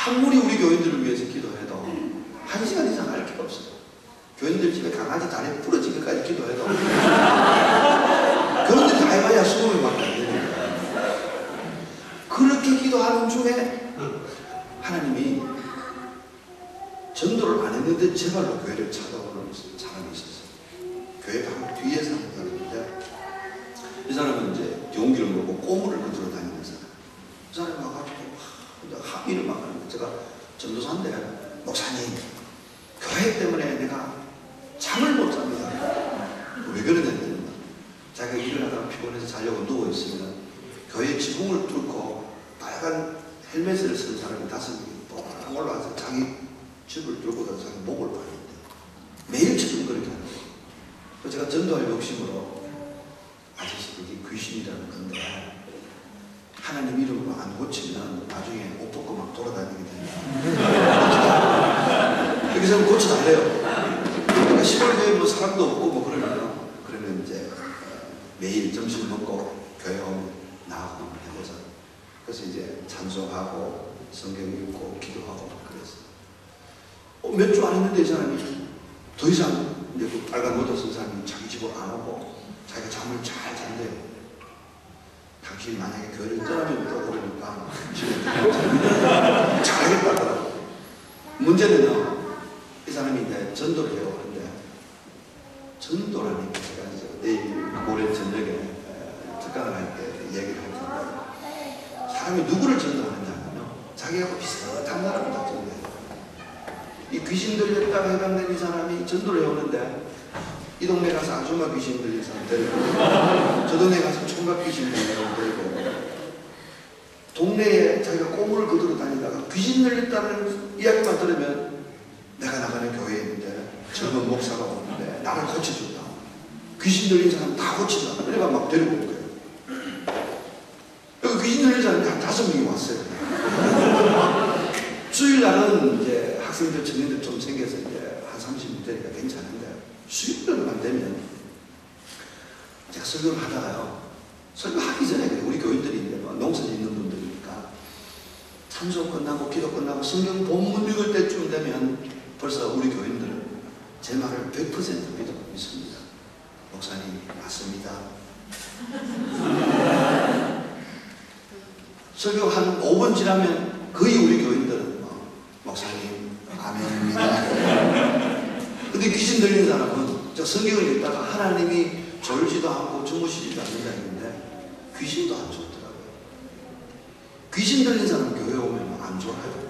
아무리 우리 교인들을 위해서 기도해도 1시간 이상 할 게 없어요. 교인들 집에 강아지 다리 부러지기까지 기도해도 교인들이 다 해봐야 20명밖에 안 되니까 그렇게 기도하는 중에 하나님이 전도를 안 했는데 제발로 교회를 찾아오는 사람이 있었어요. 교회 방 뒤에서 한 사람인데 이 사람은 이제 용기를 먹고 꼬물을 그들어 다니는 사람. 그 사람이 와가지고 합의를 막 하는 거예요. 제가 전도사인데 목사님 교회 때문에 내가 잠을 못 잡니다. 왜 그러냐면 자기가 일을 하다가 피곤해서 자려고 누워있으면 교회 지붕을 뚫고 빨간 헬멧을 쓴 사람이 5명이 뻥 올라와서 자기 즙을 들고 가서 자기 목을 봤는데 매일 지금 그렇게 하는 거예요. 그래서 제가 전도할 욕심으로 아저씨 그게 귀신이라는 건데 하나님 이름으로 안 고치면 나중에 옷 벗고 막 돌아다니게 된다. 그렇게 해서 고쳐달래요. 그러니까 시골에 뭐 사람도 없고 뭐 그러면 이제 매일 점심 먹고 교회 오면 나가고 해보자. 그래서 이제 찬송하고 성경 읽고 기도하고 그랬어요. 몇 주 안 했는데 이 사람이 더 이상 이제 그 빨간 모자 쓴 사람이 자기 집으로 안 오고 자기가 잠을 잘 잔대요. 당신이 만약에 교회를 떠나면 또 그러니까 잘하겠다더라고. 문제는요, 이 사람이 이제 전도를 해요. 그런데 전도라니까 제가 이제 내일 모레 저녁에 특강을 할 때 얘기를 할 텐데 사람이 누구를 전도하느냐면요, 자기하고 비슷한 사람을 다 전도해요. 이 귀신 들렸다가 해방된 이 사람이 전도를 해오는데 이 동네 가서 아줌마 귀신 들린 사람 데리고 저 동네 가서 총각 귀신 들린 사람 데리고 동네에 자기가 꼬물을 그대로 다니다가 귀신 들렸다는 이야기만 들으면 내가 나가는 교회에 있는데 젊은 목사가 오는데 나를 고쳐준다. 귀신 들린 사람 다 고친다. 그래가 막 데리고 온 거예요. 여기 귀신 들린 사람이 한 5명이 왔어요. 수요일날은 이제 학생들, 청년들 좀 생겨서 이제 한 30분 되니까 괜찮은데 수요일날만 되면 제가 설교를 하다가요. 설교하기 전에 그래. 우리 교인들이 이제 농사 짓는 분들이니까 찬송 끝나고 기도 끝나고 성경 본문 읽을 때쯤 되면 벌써 우리 교인들은 제 말을 100% 믿습니다. 목사님 맞습니다. 설교 한 5번 지나면 거의 우리 교인들은 목사님 아멘입니다. 근데 귀신 들린 사람은 저 성경을 읽다가 하나님이 졸지도 않고 주무시지도 않는다 했는데 귀신도 안 좋더라고요. 귀신 들린 사람 교회 오면 안 좋아요.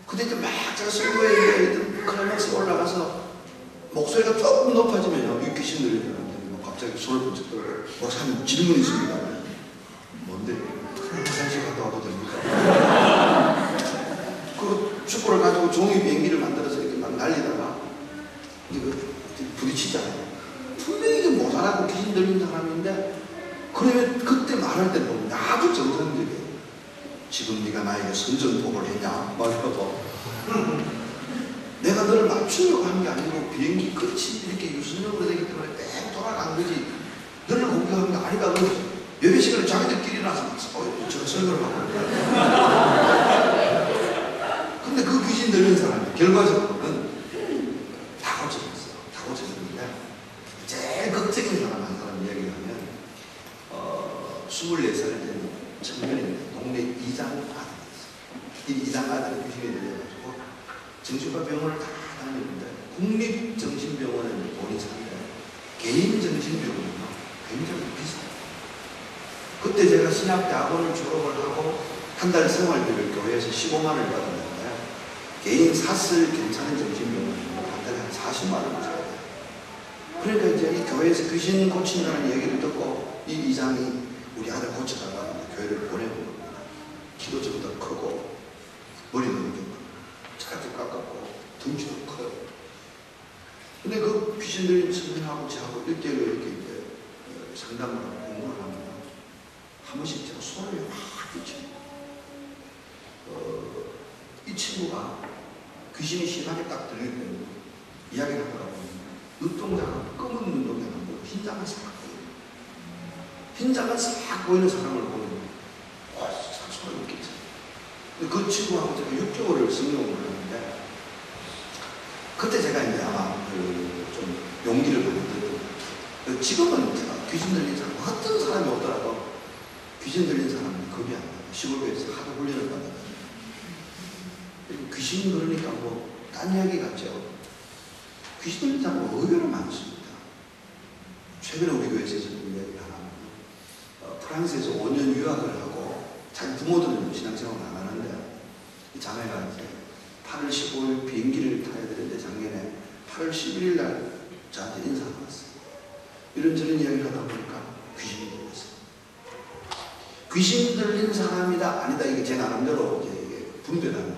근데 이제 막 제가 설교에 클라이막스 올라가서 목소리가 조금 높아지면요, 이 귀신 들린 사람들이 갑자기 손을 번쩍 들고 목사님 질문 있습니다. 뭔데? 화장실 갔다 와도 됩니까? 그 촛불을 가지고 종이 비행기를 만들어서 이렇게 막 날리다가 이거 부딪히잖아요. 분명히 이게 모자라고 귀신 들린 사람인데 그러면 그때 말할 때 보면 아주 정상적이에요. 지금 네가 나에게 선전포고를 했냐? 말해도 내가 너를 맞추려고 한 게 아니고 비행기 끝이 이렇게 유선력으로 되기 때문에 뺑 돌아간 거지 너를 공격한 게 아니다. 그러지. 예배 시간에 자기들끼리 나서 제가 설교를 하고 근데 그 귀신 들린 사람이 결과적으로는 다 고쳐졌어요. 다 고쳐졌는데 제일 걱정인 사람 한 사람 이야기를 하면 24살 된 청년인데 동네 이장 아들이었어요. 이 이장 아들이 귀신이 들려가지고 정신과 병원을 다 다녔는데 국립정신병원에 돈이 차는데 개인 정신병원은 굉장히 비싸요. 그때 제가 신학대학원을 졸업을 하고 한 달 생활비를 교회에서 15만 원을 받았는데 개인 샀을 괜찮은 정신병원은 한 달에 한 40만 원을 줘야 돼요. 그러니까 이제 이 교회에서 귀신 고친다는 얘기를 듣고 이 이장이 우리 아들 고쳐달라고 교회를 보내고 겁니다. 키도 저보다 크고 머리도 이렇게 차가지 깎았고 덩치도 커요. 근데 그 귀신 들린 청년하고 저하고 1대1로 이렇게 이제 상담을 하고 공부를 합니다. 한 번씩 제가 손을 확 붙여요. 이 친구가 귀신이 심하게 딱 들릴 때는 이야기를 하더라고요. 눈동자가 검은 눈동자가 보고 흰자만 싹 보이는 흰자만 싹 보이는 사람을 보면 싹 소리 웃기죠. 그 친구하고 제가 6개월을 성경을 하는데 그때 제가 이제 아마 좀 용기를 많이 들었고 지금은 제가 귀신 들린 사람 어떤 사람이 오더라도 귀신 들린 사람은 겁이 안 나요. 시골교회에서 하도 훈련을 받았거든요. 귀신 그러니까 뭐 딴 이야기 같죠. 귀신 들린 사람은 의외로 많습니다. 최근에 우리 교회에서 이야기를 하나 프랑스에서 5년 유학을 하고 자기 부모들은 신앙생활을 안 하는데 이 자매가 이제 8월 15일 비행기를 타야 되는데 작년에 8월 11일 날 저한테 인사가 왔어요. 이런저런 이야기를 하다 보니까 귀신이 들렸어요. 귀신 들린 사람이다 아니다 이게 제 나름대로 이제 분별하는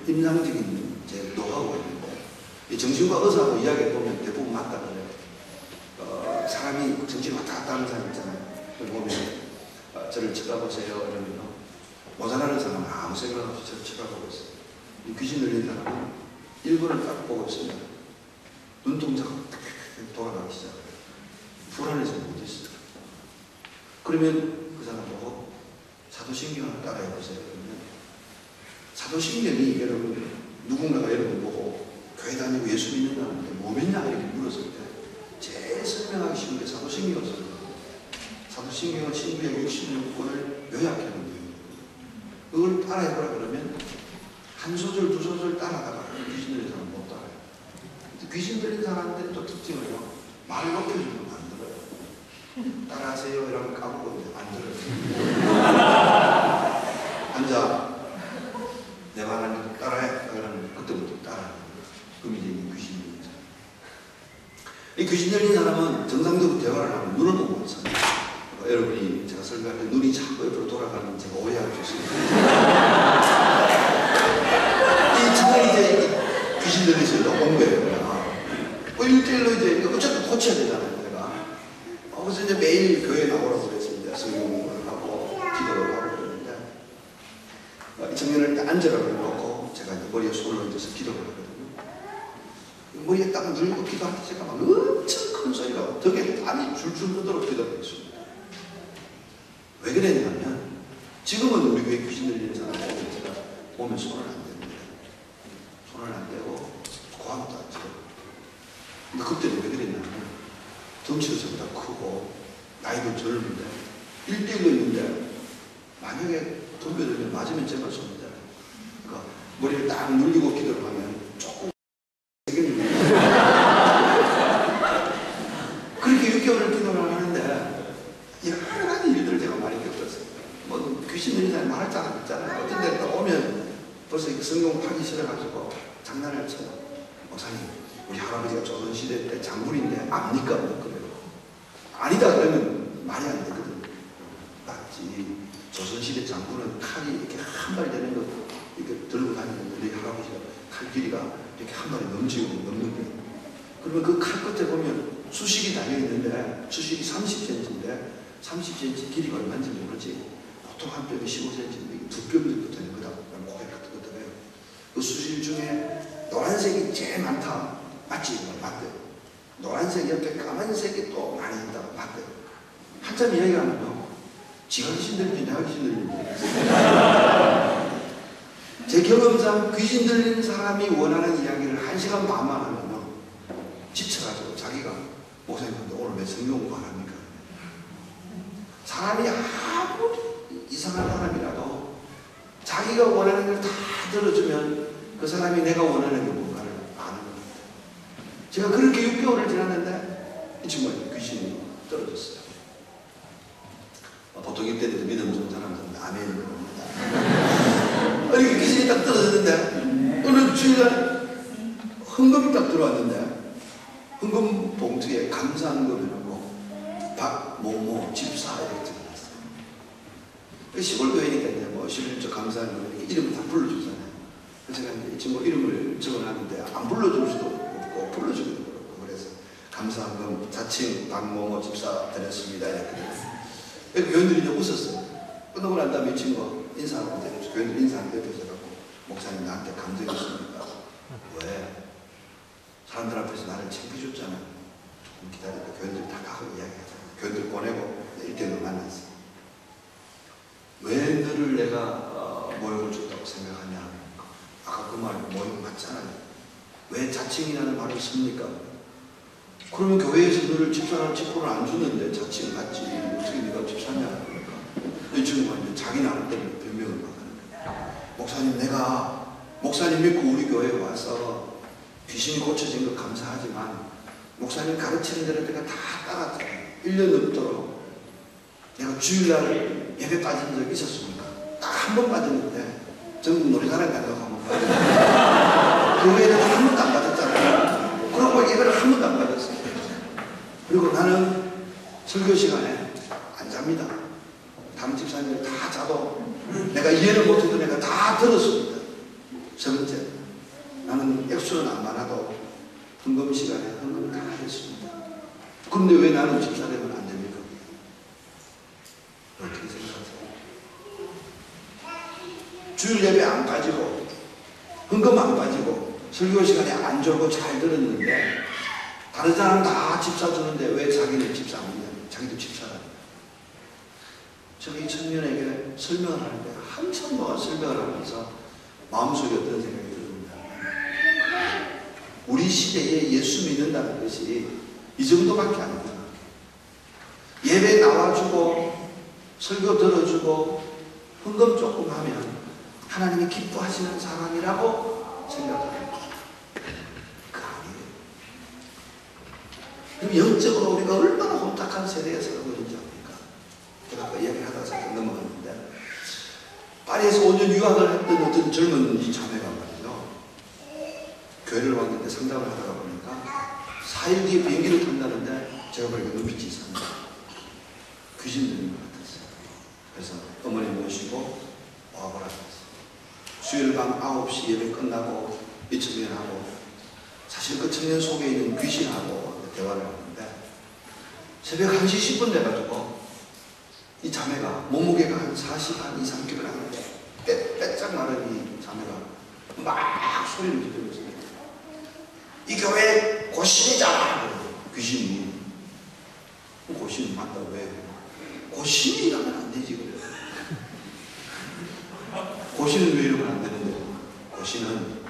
임상적인 제 노하우가 있는데, 이 정신과 의사하고 이야기해 보면 대부분 맞다 그래요. 사람이 정신이 왔다 갔다 하는 사람 있잖아요. 보면 저를 쳐다보세요 이러면 모자라는 사람은 아무 생각 없이 저를 쳐다보고 있어요. 이 귀신 들린 사람은 1분을 딱 보고 있습니다. 눈동자가 돌아가기 시작해요. 불안해서 못 있어요. 그러면 그 사람 보고 사도신경을 따라해 보세요. 그러면 사도신경이 여러분, 누군가가 여러분 보고 교회 다니고 예수 믿는다는데 뭐 믿냐 이렇게 물었을 때 제일 설명하기 쉬운 게 사도신경을 써요. 사도신경은 신구약 66권을 요약해 놓은 거예요. 그걸 따라해보라 그러면 한 소절 두 소절 따라가다가 귀신 들린 사람은 못 따라해요. 귀신 들린 사람한테는 또 특징을요, 말을 높여주면 안 들어요. 따라하세요 이러면 까먹고 안 들어요. 앉아, 내 말하는 따라해 그러면 그때부터 따라해요. 그럼 이제 귀신 들린 사람. 이 귀신 들린 사람은 정상적으로 대화를 하면 눈을 보고 있어요. 여러분이 제가 설교할 때 눈이 자꾸 옆으로 돌아가면 제가 오해할 수 있습니다. 이 제가 이제 귀신 들리서 온 거예요. 1대1로 이제 어쨌든 고쳐야 되잖아요. 제가. 그래서 이제 매일 교회에 나오라고 그랬습니다. 성경을 하고 기도를 하고 그랬는데 이 청년을 딱 앉으라고 해놓고 제가 이제 머리에 손을 얹어서 기도를 하거든요. 머리에 딱 눌리고 기도할 때 제가 막 엄청 큰 소리가 덕에 땀이 줄줄 흐르도록 기도를 했습니다. 왜 그랬냐면 지금은 우리 교회 귀신 들리는 사람 보면 제가 보면 손을 안 댑니다. 손을 안 대고 고함도 안 치고. 근데 그때는 왜 그랬냐면 덩치도 저보다 크고 나이도 젊은데 1대1로 있는데 만약에 덤벼들면 맞으면 제가 쏩니다. 그러니까 머리를 딱 눌리고 기도를 하면 조금 세게 눌립니다. 그렇게 6개월을 기도를 하는데 여러 가지 일들을 제가 많이 겪었어요. 뭐 귀신 들린 사람이 말할 자가 있잖아요. 어떤 데를 딱 오면 벌써 성경 파기 싫어가지고 장난을 쳐요. 목사님, 우리 할아버지가 조선시대 때 장군인데 압니까? 그래요. 아니다 그러면 말이 안 되거든. 맞지. 조선시대 장군은 칼이 이렇게 한 발이 되는 거 이렇게 들고 다니는데 우리 할아버지가 칼 길이가 이렇게 한 발이 넘지고 넘는 거예요. 그러면 그 칼 끝에 보면 수식이 달려있는데 수식이 30cm인데 30cm 길이가 얼마인지 모르지. 보통 한 뼘이 15cm인데 두 뼘 정도 되는 거다. 고개 같은 거 들어요. 그 수실 중에 노란색이 제일 많다. 맞지? 맞대요. 노란색 옆에 까만색이 또 많이 있다. 맞대요. 한참 이야기하면요. 지가 귀신 들리는지 내가 귀신 들리는지. 제 경험상 귀신 들린 사람이 원하는 이야기를 1시간 반만 하면요. 지쳐가지고 자기가 목사님한테 오늘 왜 성경 공부 안 합니까? 사람이 아무리 이상한 사람이라도 자기가 원하는 걸 다 들어주면 그 사람이 내가 원하는 게 뭔가를 아는 겁니다. 제가 그렇게 6개월을 지났는데 이 친구가 귀신이 떨어졌어요. 보통 이때도 믿음 좋은 사람들은 아멘을 합니다. 이렇게 귀신이 딱 떨어졌는데 어느 주일날 헌금이 딱 들어왔는데 헌금 봉투에 감사한금이라고 박모모 집사 이렇게 적어놨어요. 시골 교회니까 이제 뭐 시골 감사한금 이렇게 이름 다 불러주잖아요. 그래서 제가 이제 이 친구 이름을 적어놨는데 안 불러줄 수도 없고 불러주기도 그렇고 그래서 감사한금 자칭 박모모 집사 드렸습니다 이렇게 됐어요. 교인들이 이제 웃었어요. 끝나고 난 다음에 이 친구가 인사하고 이제 교인들 인사하는 옆에서 가고 목사님 나한테 감동했습니까? 왜? 사람들 앞에서 나를 챙겨줬잖아. 조금 기다리고 교인들이 다 가고 이야기하잖아. 교인들 보내고 1대1로 만났어. 왜 너를 내가 모욕을 줬다고 생각하냐? 아까 그 말 모욕 맞잖아요. 왜 자칭이라는 말을 씁니까? 그러면 교회에서 너를 집사라는 직분을 안 주는데 자칭 맞지. 어떻게 네가 집사냐? 그러니까 이 친구가 이제 자기 나름대로 변명을 막 하는 거예요. 목사님 내가 목사님 믿고 우리 교회에 와서 귀신이 고쳐진 거 감사하지만 목사님 가르치는 대로 내가 다 따랐잖아요. 1년 넘도록 내가 주일날 예배 빠진 적 있었습니까? 딱 한 번 빠졌는데 전국 노래자랑 간다고 한 번 빠졌어요. 교회에는 한 번도 안 빠졌잖아요. 그러고 예배를 한 번도 안 빠졌어요. 그리고 나는 설교 시간에 안 잡니다. 다른 집사님들 다 자도 내가 이해를 못해도 내가 다 들었습니다. 세 번째, 나는 액수는 안 많아도 헌금 시간에 헌금 다 하겠습니다. 그런데 왜 나는 집사되면 안 됩니까? 어떻게 생각하세요? 주일 예배 안 빠지고 헌금 안 빠지고 설교 시간에 안 졸고 잘 들었는데 다른 사람 다 집사 주는데 왜 자기는 집사 안 하냐? 자기도 집사라니까. 저기 청년에게 설명을 하는데 한참 동안 설명을 하면서 마음속에 어떤 생각이 듭니다. 우리 시대에 예수 믿는다는 것이 이 정도밖에 아니다. 예배 나와주고 설교 들어주고 헌금 조금 하면 하나님이 기뻐하시는 사람이라고 생각합니다. 그 아니에요. 그럼 영적으로 우리가 얼마나 혼탁한 세대에 살고 있는지 압니까? 제가 아까 이야기하다가 잠깐 넘어갔는데 파리에서 5년 유학을 했던 어떤 젊은 이 자매가 말이죠. 교회를 왔는데 상담을 하다가 보니까 4일 뒤에 비행기를 탄다는데 제가 보니까 눈빛이 이상해요. 귀신 들린 것 같았어요. 그래서 어머니 모시고 와보라 그랬어요. 수요일 밤 9시 예배 끝나고 이 청년하고 사실 그 청년 속에 있는 귀신하고 대화를 하는데 새벽 1시 10분 돼가지고 이 자매가 몸무게가 한 40, 한 2, 3kg 하는데 빼짝 마른 이 자매가 막 소리를 지르면서 이 교회 고신이잖아. 귀신이. 고신 맞다. 왜? 고신이라면 안 되지 그래. 고신은 왜 이러면 안 되는데? 고신은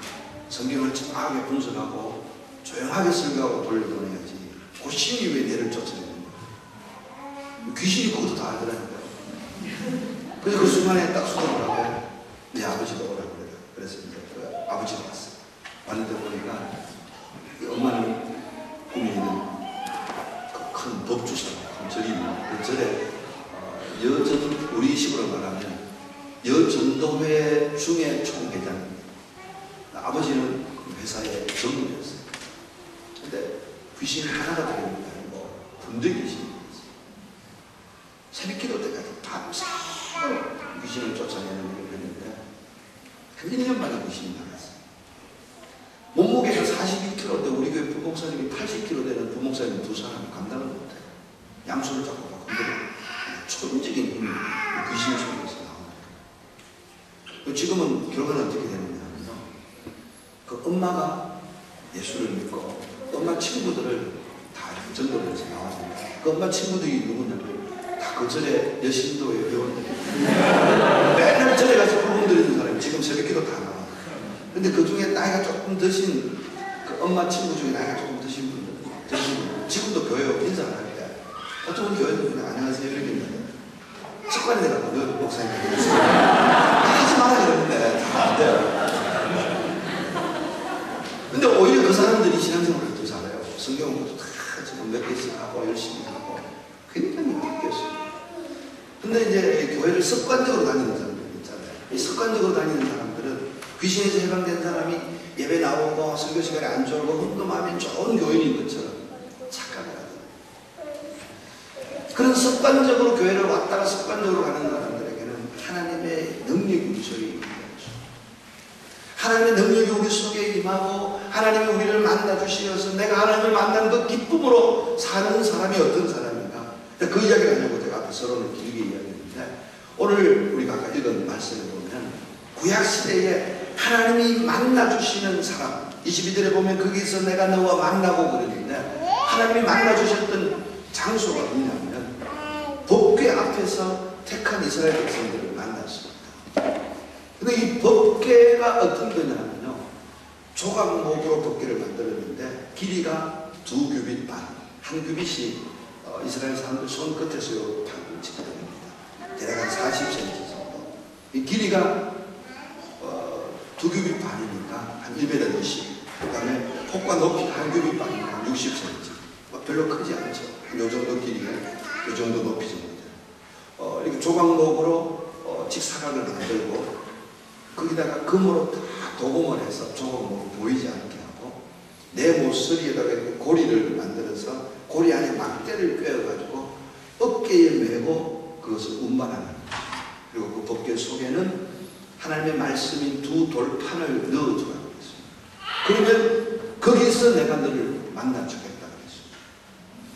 성경을 정확하게 분석하고 조용하게 설교하고 돌려보내야지. 고신이 왜 내를 쫓아내는 거야? 귀신이 그것도 다 알더라니까요. 그래서 그 순간에 딱 수동을 하고 내 아버지가 오라고 그래요. 그래서 이제 그 아버지가 왔어요. 왔는데 보니까 이 엄마는 꿈에 있는 그 큰 법주사, 큰 절이 그 절에 여전 우리 식으로 말하면 여전도회 중에 총회장입니다. 아버지는 그 회사의 전무였어요. 근데 귀신이 하나가 되는 게 아니고 군대 귀신이 있어요. 새벽기도 때까지 밤새도록 귀신을 쫓아내는 일을 했는데 한 1년 만에 귀신이 나갔어요. 몸무게가 42kg인데 우리 교회 부목사님이 80kg 되는 부목사님 두 사람이 감당을 못해요. 양손을 잡고 막 흔들어요. 초인적인 힘이 귀신 속에서 나옵니다. 지금은 결과는 어떻게 되느냐 하면요. 그 엄마가 예수를 믿고 엄마 친구들을 다 전도를 해서 나왔습니다. 그 엄마 친구들이 누구냐면 다 그 절에 여신도의 회원들이에요. 맨날 절에 가서 불금 드리는 사람이 지금 새벽기도 다 나와요. 근데 그 중에 나이가 조금 드신 그 엄마 친구 중에 나이가 조금 드신 분들 지금도 교회 인사를 할 때 어떤 교회도 그냥 안녕하세요 이렇게 했는데 습관이 돼가지고 목사님 하지 마라 그러는데 다 안 돼요. 근데 오히려 그 사람들이 신앙생활을 더 잘해요. 성경 공부도 다 지금 몇 개씩 하고 열심히 하고 굉장히 바뀌었어요. 근데 이제 교회를 습관적으로 다니는 사람들 있잖아요. 이 습관적으로 다니는 사람들은 귀신에서 해방된 사람이 예배 나오고 설교 시간에 안 졸고 헌금하면 좋은 교인인 것처럼 착각을 하더라고요. 그런 습관적으로 교회를 왔다가 습관적으로 가는 사람들에게는 하나님의 능력이 우리 속에 있는 거죠. 하나님의 능력이 우리 속에 임하고 하나님이 우리를 만나주시어서 내가 하나님을 만난 그 기쁨으로 사는 사람이 어떤 사람인가. 그 이야기를 하려고 제가 앞에 서론을 길게 이야기했는데 오늘 우리가 아까 읽은 말씀을 보면 구약시대에 하나님이 만나주시는 사람 22절에 보면 거기서 내가 너와 만나고 그러는데 하나님이 만나주셨던 장소가 뭐냐면 법궤 앞에서 택한 이스라엘 백성들을 만났습니다. 근데 이 법궤가 어떤 거냐면요 조각목으로 법궤를 만들었는데 길이가 2규빗 반, 한 규빗이 이스라엘 사람들 손끝에서 반 측정입니다. 대략 한 40cm 정도. 이 길이가 2규빗 반이니까 한 1m 20. 그 다음에 폭과 높이가 한 규빗 반이니까 한 60cm. 별로 크지 않죠. 요 정도 길이에 요 정도 높이 정도 돼요. 이렇게 조각목으로 직사각을 만들고 거기다가 금으로 다 도금을 해서 조각목을 보이지 않게 하고 내 모서리에다가 고리를 만들어서 고리 안에 막대를 꿰어가지고 어깨에 메고 그것을 운반하는 거예요. 그리고 그 법궤 속에는 하나님의 말씀인 두 돌판을 넣어주라고 했습니다. 그러면 거기서 내가 너를 만나주겠다고 했습니다.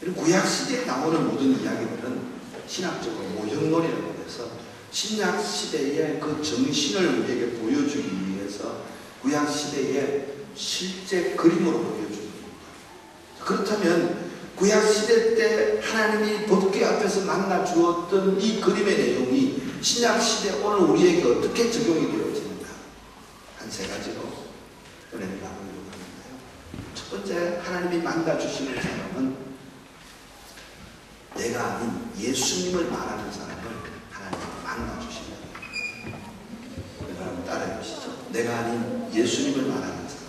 그리고 구약시대에 나오는 모든 이야기들은 신학적으로 모형론이라고 해서 신약시대의 그 정신을 우리에게 보여주기 위해서 구약시대의 실제 그림으로 보여줍니다. 그렇다면 구약시대 때 하나님이 법궤 앞에서 만나 주었던 이 그림의 내용이 신약시대 오늘 우리에게 어떻게 적용이 되어지는가? 한 세 가지로 은혜를 나누려고 하는데요. 첫 번째, 하나님이 만나 주시는 사람은 내가 아닌 예수님을 말하는 사람을 하나님이 만나 주신다. 여러분 따라해 보시죠. 내가 아닌 예수님을 말하는 사람.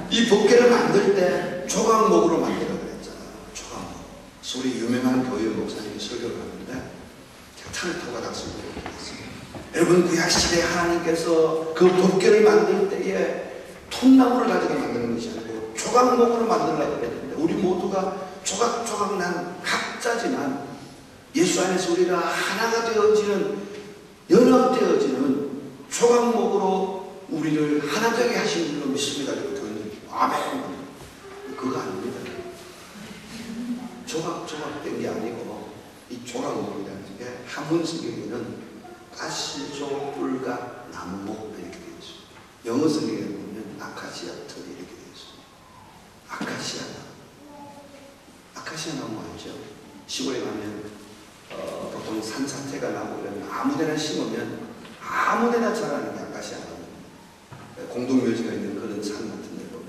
이 법궤를 만들 때 조각목으로 만들어 그랬잖아요. 조각목. 우리 유명한 교회 목사님이 설교를 하는데 제가 차를 타고 가다 설교를 했습니다. 여러분 구약시대에 하나님께서 그 법궤를 만들 때에 통나무를 가지고 만드는 것이 아니고 조각목으로 만들려고 그랬는데 우리 모두가 조각조각 난 각자지만 예수 안에서 우리가 하나가 되어지는 연합되어지는 조각목으로 우리를 하나 되게 하신 줄로 믿습니다. 아멘. 그거 아닙니다. 조각조각 된 게 아니고 이 조각목이라는 게 한문 성경에는 가시조, 뿔과 나무목 이렇게 되어 있습니다. 영어 성경에 보면 아카시아 털이 이렇게 되어 있습니다. 아카시아 나무. 아카시아 나무 알죠? 시골에 가면 보통 산사태가 나고 그러면 아무데나 심으면 아무데나 자라는 게 아카시아 나무. 공동묘지가 있는 그런 산 같은 데 보면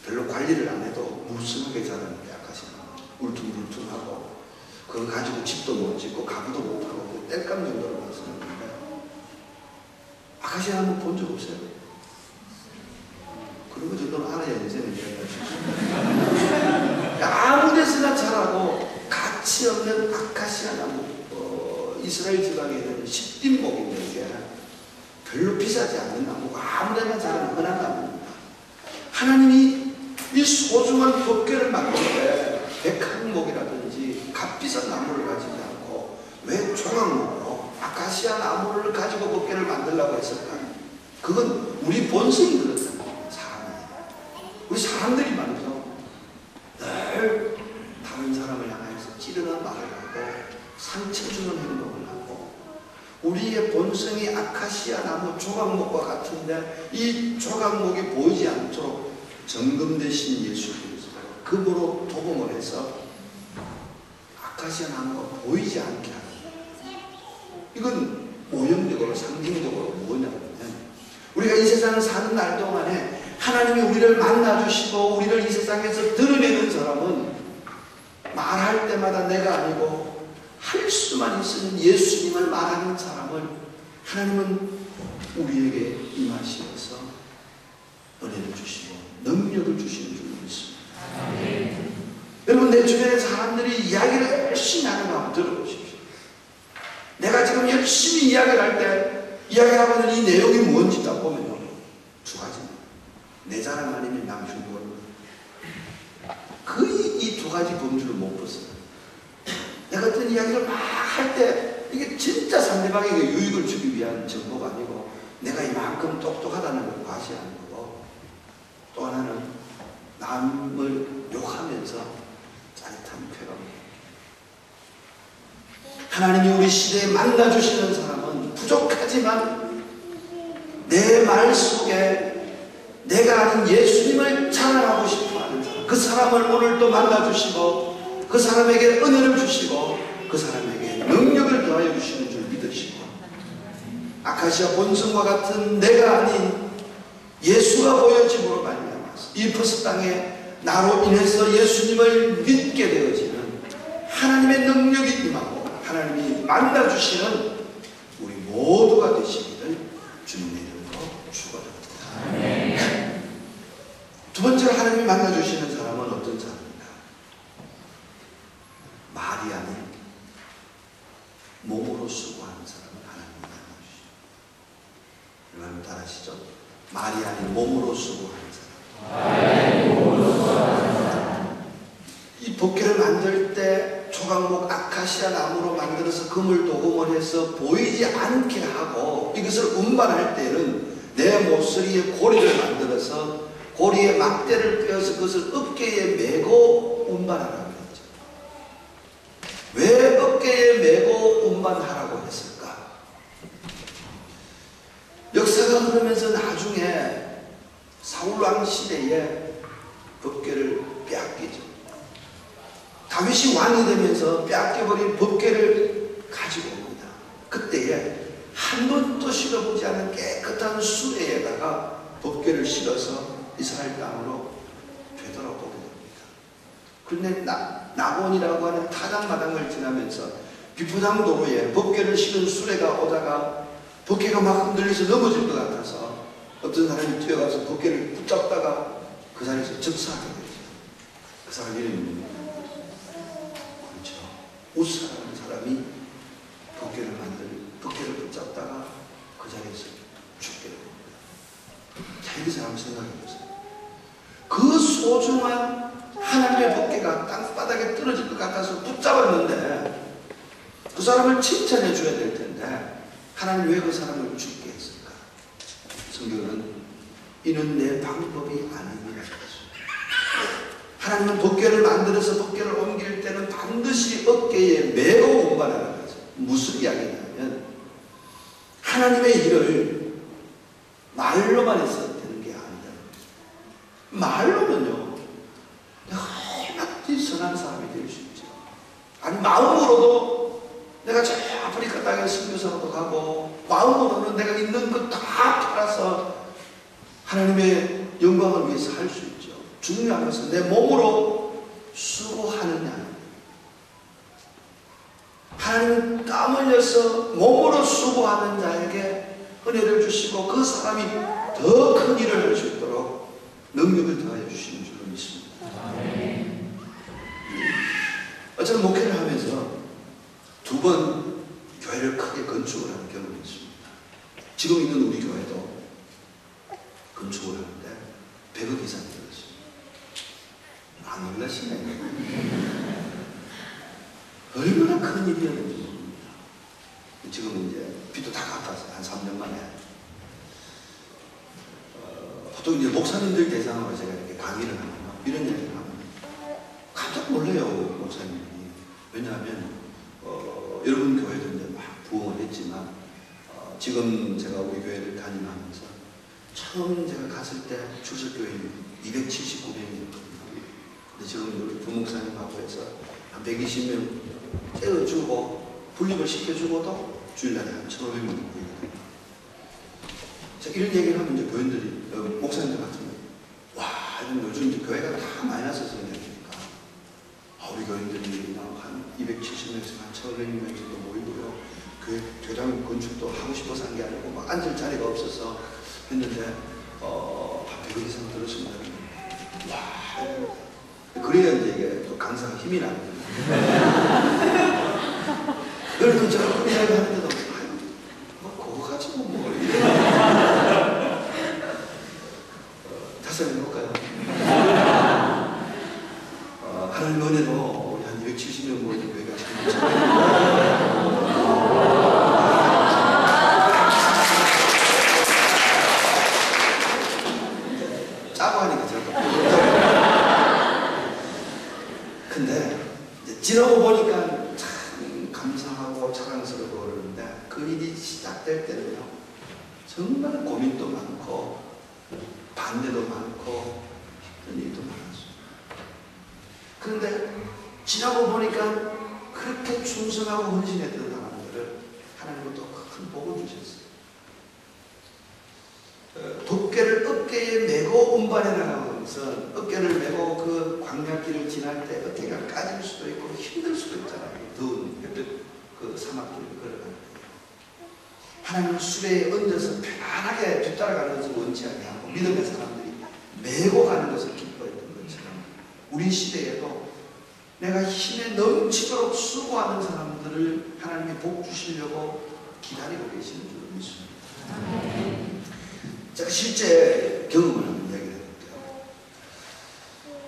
별로 관리를 안 해도 무성하게 자라는 게 아카시아 나무. 울퉁불퉁하고 그거 가지고 집도 못 짓고 가구도 못 하고 땔감 정도로 봤었는데 아카시아 나무 본 적 없어요? 그런 거 정도는 알아야 이제는 이야기할 수 있습니다. 아무 데서나 자라고 가치 없는 아카시아 나무. 이스라엘 지방에 있는 십딘목인데 이게 별로 비싸지 않는 나무가 아무 데나 자라는 흔한 나무입니다. 하나님이 이 소중한 법궤를 만들 때 백합목이라든지 값비싼 나무를 가지지 않고 왜 조각목으로 아카시아 나무를 가지고 법궤를 만들려고 했을까? 그건 우리 본성이 그렇다는 거예요. 우리 사람들이 말이죠. 늘 다른 사람을 향해서 찌르는 말을 하고 상처 주는 행동을 하고 우리의 본성이 아카시아 나무 조각목과 같은데 이 조각목이 보이지 않도록 정금 대신 예수 그리스도 금으로 도금을 해서 아카시아 나무가 보이지 않게 하는 거예요. 이건 오형적으로 상징적으로 뭐냐면 우리가 이 세상을 사는 날 동안에 하나님이 우리를 만나주시고 우리를 이 세상에서 드러내는 사람은 말할 때마다 내가 아니고 할 수만 있으면 예수님을 말하는 사람을 하나님은 우리에게 임하시면서 은혜를 주시고 능력을 주시는 줄 믿습니다. 아멘. 여러분 내 주변의 사람들이 이야기를 열심히 하는 거 한번 들어보십시오. 내가 지금 열심히 이야기를 할 때 이야기하고 있는 이 내용이 뭔지 딱 보면 두 가지입니다. 내 자랑 아니면 남 흉보는 거의 이 두 가지 범주를 못 벗어요. 내가 어떤 이야기를 막 할 때 이게 진짜 상대방에게 유익을 주기 위한 정보가 아니고 내가 이만큼 똑똑하다는 걸 과시하는 거고 또 하나는 남을 욕하면서 짜릿한 쾌감. 하나님이 우리 시대에 만나주시는 사람은 부족하지만 내 말 속에 내가 아는 예수님을 자랑하고 싶어하는 사람, 그 사람을 오늘 또 만나주시고 그 사람에게 은혜를 주시고 그 사람에게 능력을 더하여 주시는 줄 믿으시고 아카시아 본성과 같은 내가 아닌 예수가 보여짐으로 말미암아서 이 버스 땅에 나로 인해서 예수님을 믿게 되어지는 하나님의 능력이 임하고 하나님이 만나주시는 우리 모두가 되시기를 주님의 이름으로 축원합니다. 두 번째로 하나님이 만나주시는 사람은 어떤 사람입니까? 말이 아닌 몸으로 수고하는 사람을 하나님이 만나주시죠. 여러분 다 아시죠? 말이 아닌 몸으로 수고하는 사람. 이 법궤를 만들 때 조각목 아카시아 나무로 만들어서 그물 도금을 해서 보이지 않게 하고 이것을 운반할 때는 내 모서리에 고리를 만들어서 고리에 막대를 꿰어서 그것을 어깨에 메고 운반하라고 했죠. 왜 어깨에 메고 운반하라고 했을까? 역사가 흐르면서 나중에 사울왕 시대에 법궤를 빼앗기죠. 다윗이 왕이 되면서 빼앗겨버린 법궤를 가지고 옵니다. 그때에 한 번도 실어보지 않은 깨끗한 수레에다가 법궤를 실어서 이스라엘 땅으로 되돌아오게 됩니다. 그런데 나곤이라고 하는 타작마당을 지나면서 비포장 도로에 법궤를 실은 수레가 오다가 법궤가 막 흔들려서 넘어질 것 같아서 어떤 사람이 뛰어가서 법궤를 붙잡다가 그 자리에서 즉사하게 되죠. 그 사람 이름이 뭡니까? 그렇죠. 우스라는 사람이 법궤를 붙잡다가 그 자리에서 죽게 됩니다. 자, 여기서 한번 생각해 보세요. 그 소중한 하나님의 법궤가 땅바닥에 떨어질 것 같아서 붙잡았는데 그 사람을 칭찬해 줘야 될 텐데 하나님 왜 그 사람을 죽게 했을까? 성경은 이는 내 방법이 아닙니다. 하나님은 법궤를 만들어서 법궤를 옮길 때는 반드시 어깨에 메고 운반하는 거죠. 무슨 이야기냐면 하나님의 일을 말로만 해서 되는 게 아니다. 말로는요 내가 얼마든지 선한 사람이 될 수 있죠. 아니 마음으로도 내가 저 아프리카 땅에 선교사로도 가고 마음으로는 내가 있는 것 다 팔아서 하나님의 영광을 위해서 할 수 있죠. 중요한 것은 내 몸으로 수고하느냐. 하나님은 땀 흘려서 몸으로 수고하는 자에게 은혜를 주시고 그 사람이 더 큰 일을 할 수 있도록 능력을 더하여 주시는 줄로 믿습니다. 저는 목회를 하면서 두 번 교회를 크게 건축을 하는 경험이 있습니다. 지금 있는 우리 교회도 건축을 하는데 100억 이상 들었습니다. 안 놀라시네. 얼마나 큰 일이었는지 모릅니다. 지금 이제 빚도 다 갚았어요. 한 3년 만에. 보통 이제 목사님들 대상으로 제가 이렇게 강의를 하면 이런 얘기를 하면 깜짝 놀래요, 목사님이. 왜냐하면 여러분 교회도 이제 막 부흥을 했지만 지금 제가 우리 교회를 담임하면서 처음 제가 갔을 때 주석교회는 279명이었거든요. 근데 지금 우리 부목사님하고 해서 한 120명 떼어주고 분립을 시켜주고도 주일날에 한 1,500명 모이거든요. 이런 얘기를 하면 이제 교인들이 목사님들 같은 와 요즘 이제 교회가 다 마이너스 성장이니까 우리 교인들이 한 270명에서 한 1,500명 정도 모이고요. 교회 교장 건축도 하고 싶어서 한 게 아니고 막 앉을 자리가 없어서 했는데 한 100억 이상 들었습니다. 와 그래야 이제 이게 또 강사가 힘이 나거든요. 여러분 제가 그런 이야기 하는데도 그거 가지고 뭐 다시 한번 해볼까요? 하나님 은혜로 우리 한 270명 모이는 교회가 짜고 하니까 제가 근데 이제 지나고 보니까 참 감사하고 자랑스럽고 그러는데 그 일이 시작될 때는요 정말 고민도 많고 반대도 많고 그런 일도 많았어요. 그런데 지나고 보니까 그렇게 충성하고 헌신했던 사람들을 하나님은 또 큰 복을 주셨어요. 덮개를 어깨에 메고 운반해 나가는 것은 어깨를 메고 그 광야길을 지날 때 어깨가 까질 수도 있고 힘들 수도 있잖아요. 더운 그 사막길을 걸어가는 때 하나님은 수레에 얹어서 편안하게 뒤따라가는 것을 원치 않게 하고 믿음의 사람들이 메고 가는 것을 기뻐했던 것처럼 우리 시대에도 내가 힘에 넘치도록 수고하는 사람들을 하나님이 복 주시려고 기다리고 계시는 줄 믿습니다. 제가 실제 경험을 한번 이야기를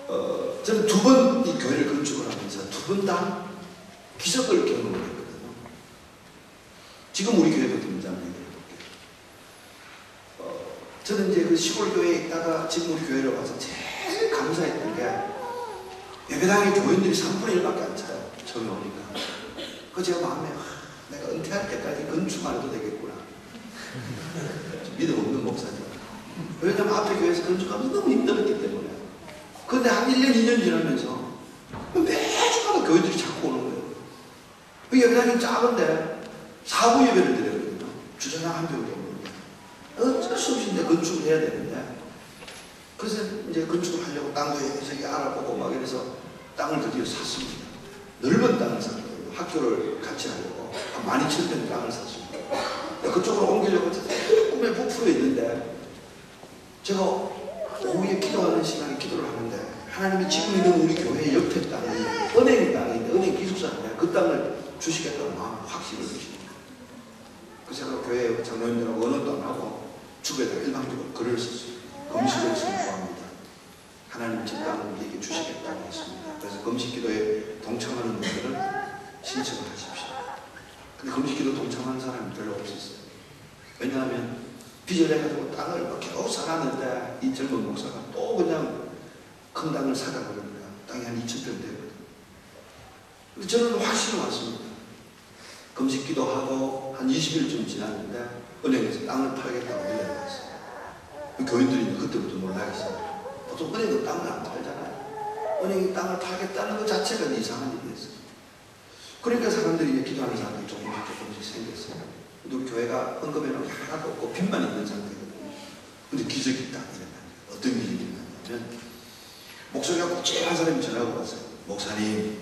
해볼게요. 저는 두 번 이 교회를 건축을 하면서 두 번 다 기적을 경험을 했거든요. 지금 우리 교회도 등장을 해볼게요. 저는 이제 그 시골 교회에 있다가 지금 우리 교회로 와서 제일 감사했던 게 예배당에 교인들이 3분의 1밖에 안 차요. 처음에 오니까. 그 제가 마음에 내가 은퇴할 때까지 건축 안 해도 되겠구나. 믿음 없는 목사님. 왜냐면 앞에 교회에서 건축하면서 너무 힘들었기 때문에. 근데 한 1년, 2년 지나면서 매주마다 교인들이 자꾸 오는 거예요. 그 예배당이 작은데 4부 예배를 드렸거든요. 주차장 한 병도 없는데. 어쩔 수 없이 이제 건축을 해야 되는데. 그래서 이제 건축을 하려고 땅도 해석이 알아보고 막 이래서 땅을 드디어 샀습니다. 넓은 땅을 샀거든요. 학교를 같이 하려고 한 12,000평 땅을 샀습니다. 그쪽으로 옮기려고 꿈에 부풀어 있는데 제가 오후에 기도하는 시간에 기도를 하는데 하나님이 지금 있는 우리 교회 옆에 땅이 은행 땅인데 은행 기숙사인데 그 땅을 주시겠다는 마음 확신을 주십니다. 그래서 제가 교회 장로님들하고 언어도 안 하고 주변에다 일방적으로 글을 썼어요. 금식을 선포합니다. 하나님 제 땅을 우리에게 주시겠다고 했습니다. 그래서 금식기도에 동참하는 분들은 신청을 하십시오. 근데 금식기도 동참하는 사람이 별로 없었어요. 왜냐하면 빚을 내가지고 땅을 막 겨우 사놨는데 이 젊은 목사가 또 그냥 큰 땅을 사다 그러니까 땅이 한 2,000평 되거든요. 저는 확신이 왔습니다. 금식기도 하고 한 20일쯤 지났는데 은행에서 땅을 팔겠다고 연락이 왔어요. 교인들이 그때부터 놀라겠어요. 보통 은행은 땅을 안 팔잖아요. 은행이 땅을 팔겠다는 것 자체가 이상한 일이었어요. 그러니까 사람들이 이제 기도하는 사람들이 조금씩 생겼어요. 근데 우리 교회가 헌금에는 하나도 없고 빚만 있는 상태거든요. 근데 기적이 있다. 어떤 기적이 있냐면 목소리가 묵직한 사람이 전화가 왔어요. 목사님,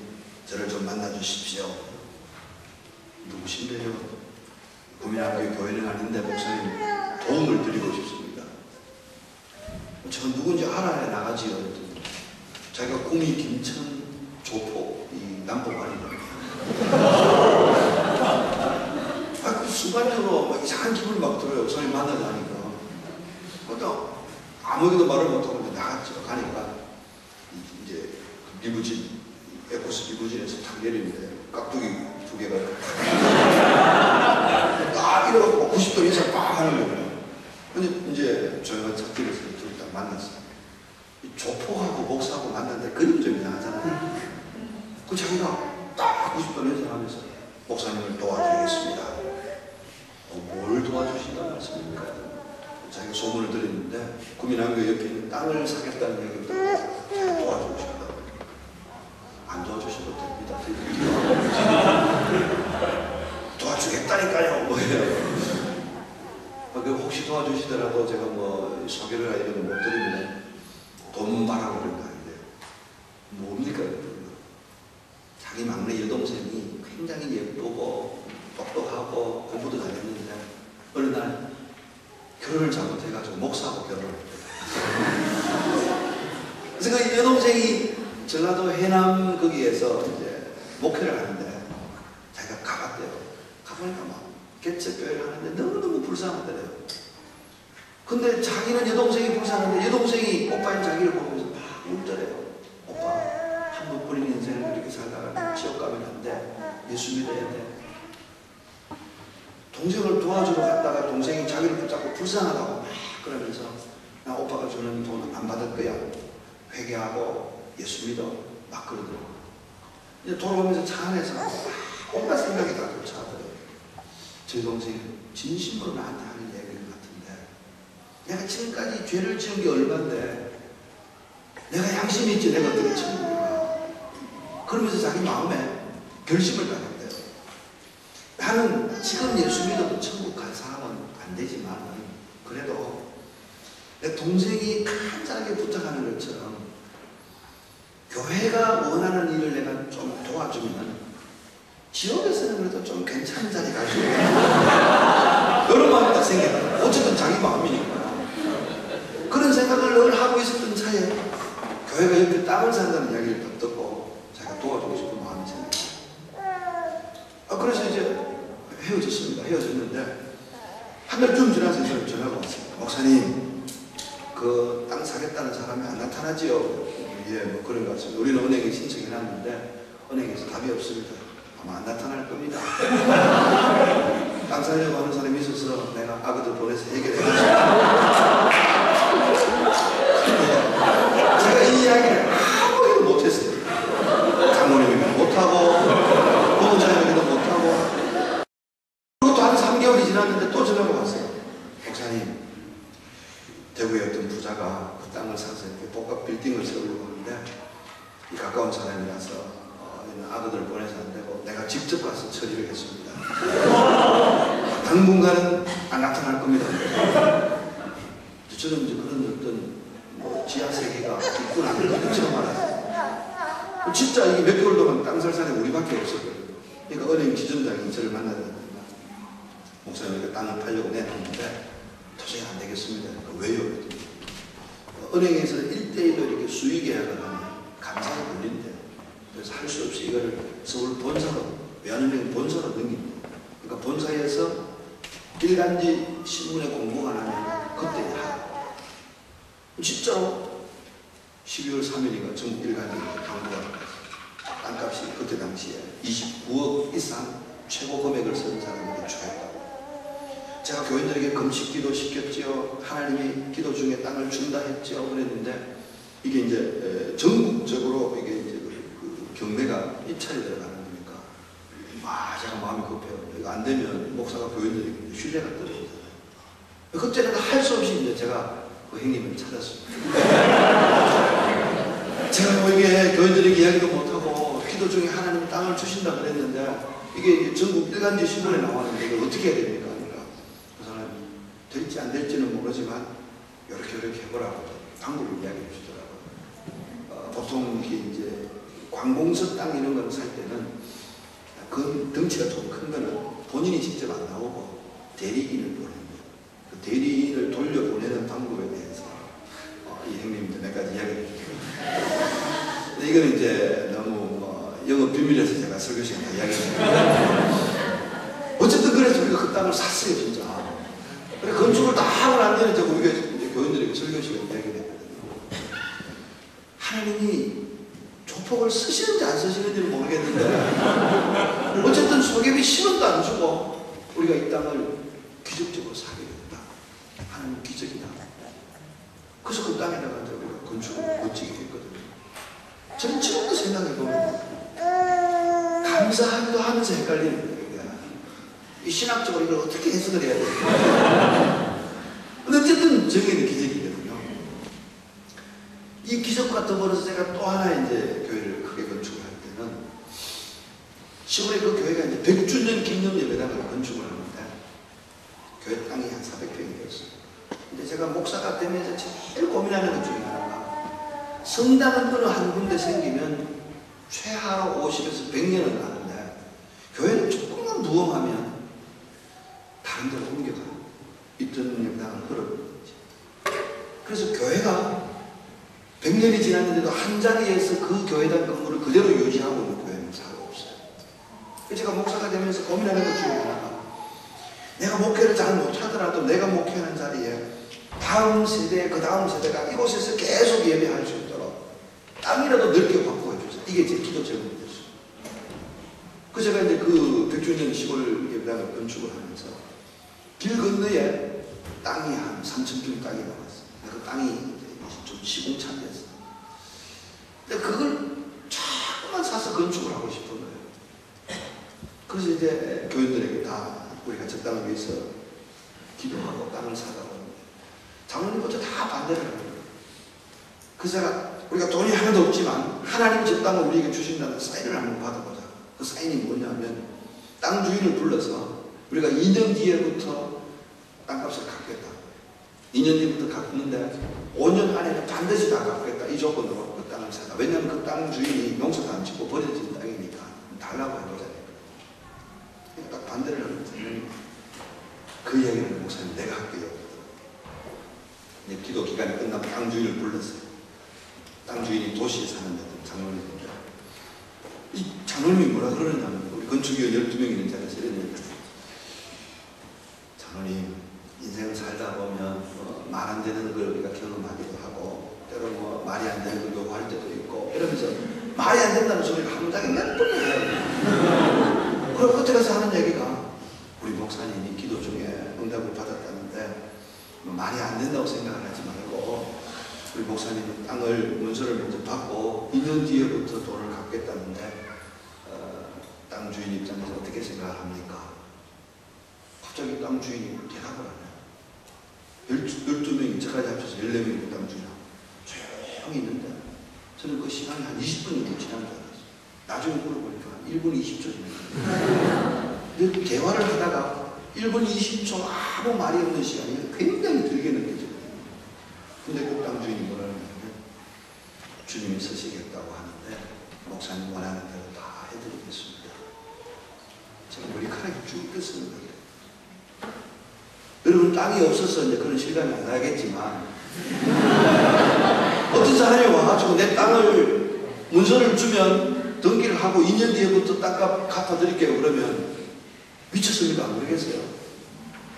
저를 좀 만나 주십시오. 누구신데요? 구민학교 교회는 아닌데 목사님 도움을 드리고 싶습니다. 제가 누군지 알아야 나가지요. 자기가 꿈이 김천 조포 이 남포관이라고. 순간적으로 막 이상한 기분이 막 들어요. 저희 만나자니까. 그러다 아무에게도 말을 못하고 나갔죠. 가니까 이제 리무진, 에코스 리무진에서 탁 내리는데 깍두기 2개가 딱 이러고 90도 이상 빡 하는 거예요. 근데 이제 저희가 찾길에서 둘 다 만났어요. 조폭하고 목사하고 만났는데 그림 좀 이상하잖아요. 그 자기가 딱 90도 이상 하면서 목사님을 도와드리겠습니다. 뭘 도와주신다는 말씀입니까? 자기가 소문을 들었는데 구민학교 옆에 있는 땅을 사겠다는 얘기를 듣고 자기가 도와주고 싶다고. 안 도와주셔도 됩니다. 도와주겠다니까요. 뭐예요? 혹시 도와주시더라도 제가 뭐 소개를 이런 못 드리면 돈 바라고 그런 거 아닌데 뭡니까? 자기 막내 여동생이 굉장히 예쁘고 똑똑하고 공부도 잘했는데 어느 날 결혼을 잘못해가지고 목사하고 결혼을 했대요. 그래서 그 여동생이 전라도 해남 거기에서 이제 목회를 하는데 자기가 가봤대요. 가보니까 막 개척교회를 하는데 너무너무 불쌍하더래요. 근데 자기는 여동생이 불쌍한데 여동생이 오빠인 자기를 보면서 막 울더래요. 오빠 한 번뿐인 인생을 그렇게 살다가 지옥 가면 안 돼. 예수 믿어야 돼. 동생을 도와주러 갔다가 동생이 자기를 붙잡고 불쌍하다고 막 그러면서 나 오빠가 주는 돈 안 받을 거야. 회개하고 예수 믿어. 막 그러더라고. 이제 돌아오면서 차 안에서 온갖 생각이 다 교차하더라고요. 제 동생이 진심으로 나한테 하는 얘기인 것 같은데 내가 지금까지 죄를 지은 게 얼마인데 내가 양심이 있지 내가 어떻게 천국인가. 그러면서 자기 마음에 결심을 가졌대요. 나는 지금 예수 믿어도 천국 갈 사람은 안 되지만 그래도 내 동생이 간절하게 부탁하는 것처럼 교회가 원하는 일을 내가 좀 도와주면 지옥에서는 그래도 좀 괜찮은 자리 갈 수 있다. 이런 마음이 딱 생겼다. 어쨌든 자기 마음이니까. 그런 생각을 늘 하고 있었던 차에 교회가 옆에 땅을 산다는 이야기를 딱 듣고 자기가 도와주고 싶은 마음이 생겼다. 그래서 이제 헤어졌습니다. 헤어졌는데 한 달쯤 지나서 전화가 왔어요. 목사님, 그 땅 사겠다는 사람이 안 나타나지요? 예, 뭐 그런 것 같습니다. 우리는 은행에 신청해놨는데 은행에서 답이 없습니다. 아마 안 나타날 겁니다. 땅 살려고 하는 사람이 있어서 내가 아그들 보내서 해결해가지고 제가 이 이야기를 아무리도 못했어요. 장모님이도 못하고 부모자님에게도 못하고. 그리고 또 한 3개월이 지났는데 또 전화가 왔어요. 목사님, 대구에 어떤 부자가 그 땅을 사서 이렇게 복합 빌딩을 세우려고 하는데 이 가까운 사람이라서 아그들 보내서 안 되고 내가 직접 가서 처리를 했습니다. 당분간은 안 나타날 겁니다. 저는 이제 그런 어떤 지하 세계가 있구나 그렇게 처음 알았어요. 진짜 이게 몇 개월 동안 땅 살 사람이 우리밖에 없었거든요. 그러니까 은행 지점장이 저를 만나니까 목사님 땅을 팔려고 내놨는데 도저히 안 되겠습니다. 그러니까 왜요? 은행에서 1대1로 이렇게 수의 계약을 하면 감사가 걸린대요. 그래서 할 수 없이 이거를 서울 본사로, 외환은행 본사로 넘깁니다. 그러니까 본사에서 일간지 신문에 공고가 나면 그때 하라. 진짜로 12월 3일인가 전국 일간지에 공고가 나왔어요. 땅값이 그때 당시에 29억 이상 최고 금액을 쓰는 사람에게 주겠다고. 제가 교인들에게 금식기도 시켰지요. 하나님이 기도 중에 땅을 준다 했죠. 그랬는데 이게 이제 전국적으로 이게 이제 그 경매가 입찰이 들어가는 거니까 제가 마음이 급해요. 이거 안 되면 목사가 교인들에게 신뢰가 떨어지잖아요. 그때는 할 수 없이 이제 제가 그 형님을 찾았습니다. 제가 뭐 이게 교인들에게 이야기도 못하고 기도 중에 하나님 땅을 주신다 그랬는데 이게 전국 일간지 신문에 나왔는데 이걸 어떻게 해야 됩니까? 될지 안 될지는 모르지만 이렇게 해보라고 방법을 이야기해 주더라고요. 보통 이제 관공서 땅 이런 걸 살 때는 그 덩치가 좀 큰 거는 본인이 직접 안 나오고 대리인을 보냅니다. 그 대리인을 돌려보내는 방법에 대해서 이 형님들 몇 가지 이야기해 주세요. 근데 이거는 이제 너무 영업 비밀에서 제가 설교 시간에 이야기했습니다. 어쨌든 그래서 우리가 그 땅을 샀어요 진짜. 그래 건축을 다 하고 난 뒤에 우리가 이제 교인들에게 설교 시간 이야기를 했거든요. 하나님이 조폭을 쓰시는지 안 쓰시는지는 모르겠는데 어쨌든 소개비 10원도 안 주고 우리가 이 땅을 기적적으로 사게 됐다. 하나님 기적이다. 그래서 그 땅에다가 우리가 건축을 멋지게 했거든요. 저는 지금도 생각해보면 감사하기도 하면서 헷갈리는 거예요. 이 신학적으로 이걸 어떻게 해석을 해야 될까? 근데 어쨌든 저에게는 기적이거든요. 이 기적과 더불어서 제가 또 하나 이제 교회를 크게 건축을 할 때는 10월에 그 교회가 이제 100주년 기념 예배당을 건축을 하는데 교회 땅이 한 400평이었어요. 근데 제가 목사가 되면서 제일 고민하는 것 중에 하나가 성당은 어느 한 군데 생기면 최하 50에서 100년은 가는데 교회는 조금만 부흥하면 다른 데로 옮겨가요. 있던 예배당을 헐어버리지. 그래서 교회가 100년이 지났는데도 한 자리에서 그 교회당 건물을 그대로 유지하고 있는 교회는 잘 없어요. 제가 목사가 되면서 고민하는 것 중에 하나가 내가 목회를 잘 못하더라도 내가 목회하는 자리에 다음 세대, 그 다음 세대가 이곳에서 계속 예배할 수 있도록 땅이라도 넓게 확보해 주세요. 이게 제 기도 제목이었어요. 그래서 제가 이제 그 100주년 10월 예배당을 건축을 하면서 길 건너에 땅이 한 3,000평 땅이 나왔어요. 그 땅이 좀 시공차이였어요. 근데 그걸 조금만 사서 건축을 하고 싶은 거예요. 그래서 이제 교인들에게 다 우리가 저 땅을 위해서 기도하고 땅을 사다가 장로님부터 다 반대를 하는 거예요. 그래서 제가 우리가 돈이 하나도 없지만 하나님 저 땅을 우리에게 주신다는 사인을 한번 받아보자. 그 사인이 뭐냐면 땅 주인을 불러서 우리가 2년 뒤에부터 땅값을 갚겠다. 2년 뒤부터 갚는데 5년 안에는 반드시 다 갚겠다. 이 조건으로 그 땅을 사다. 왜냐하면 그 땅 주인이 농사도 안 짓고 버려진 땅이니까 달라고 해보자. 그러니까 딱 반대를 하는 거예요. 그 이야기는 목사님 내가 할게요. 근데 기도 기간이 끝나면 땅 주인을 불렀어요. 땅 주인이 도시에 사는 장로님인데 이 장로님이 뭐라 그러느냐면 우리 건축위원 12명 있는 자리에서 이런 얘기를 했어요. 장로님 인생을 살다 보면 말 안 되는 걸 우리가 경험하기도 하고 때로 말이 안 되는 걸 요구할 때도 있고 이러면서 말이 안 된다는 소리를 한 장에 몇 번이나 해요. 끝에 가서 하는 얘기가 우리 목사님이 기도 중에 응답을 받았다는데 말이 안 된다고 생각을 하지 말고 우리 목사님은 땅을 문서를 먼저 받고 2년 뒤에부터 돈을 갚겠다는데 땅 주인 입장에서 어떻게 생각합니까? 갑자기 땅 주인이 대답을 하네요. 12명이 저까지 합쳐서 14명이 땅 주인하고 조용히 있는데 저는 그 시간이 한 20분이 지난 줄 알았어요. 나중에 물어보니까 한 1분 20초 지났어요. 근데 대화를 하다가 1분 20초 아무 말이 없는 시간이 굉장히 길게 느껴졌거든요. 근데 그 땅 주인이 뭐라는 거냐면 주님이 서시겠다고 하는데 목사님 원하는 대로 다 해드리겠습니다. 제가 머리카락이 쭉 떴습니다. 여러분 땅이 없어서 이제 그런 실감이 안 나겠지만 어떤 사람이 와가지고 내 땅을 문서를 주면 등기를 하고 2년 뒤에부터 땅값 갚아드릴게요 그러면 미쳤습니까? 안 그러겠어요?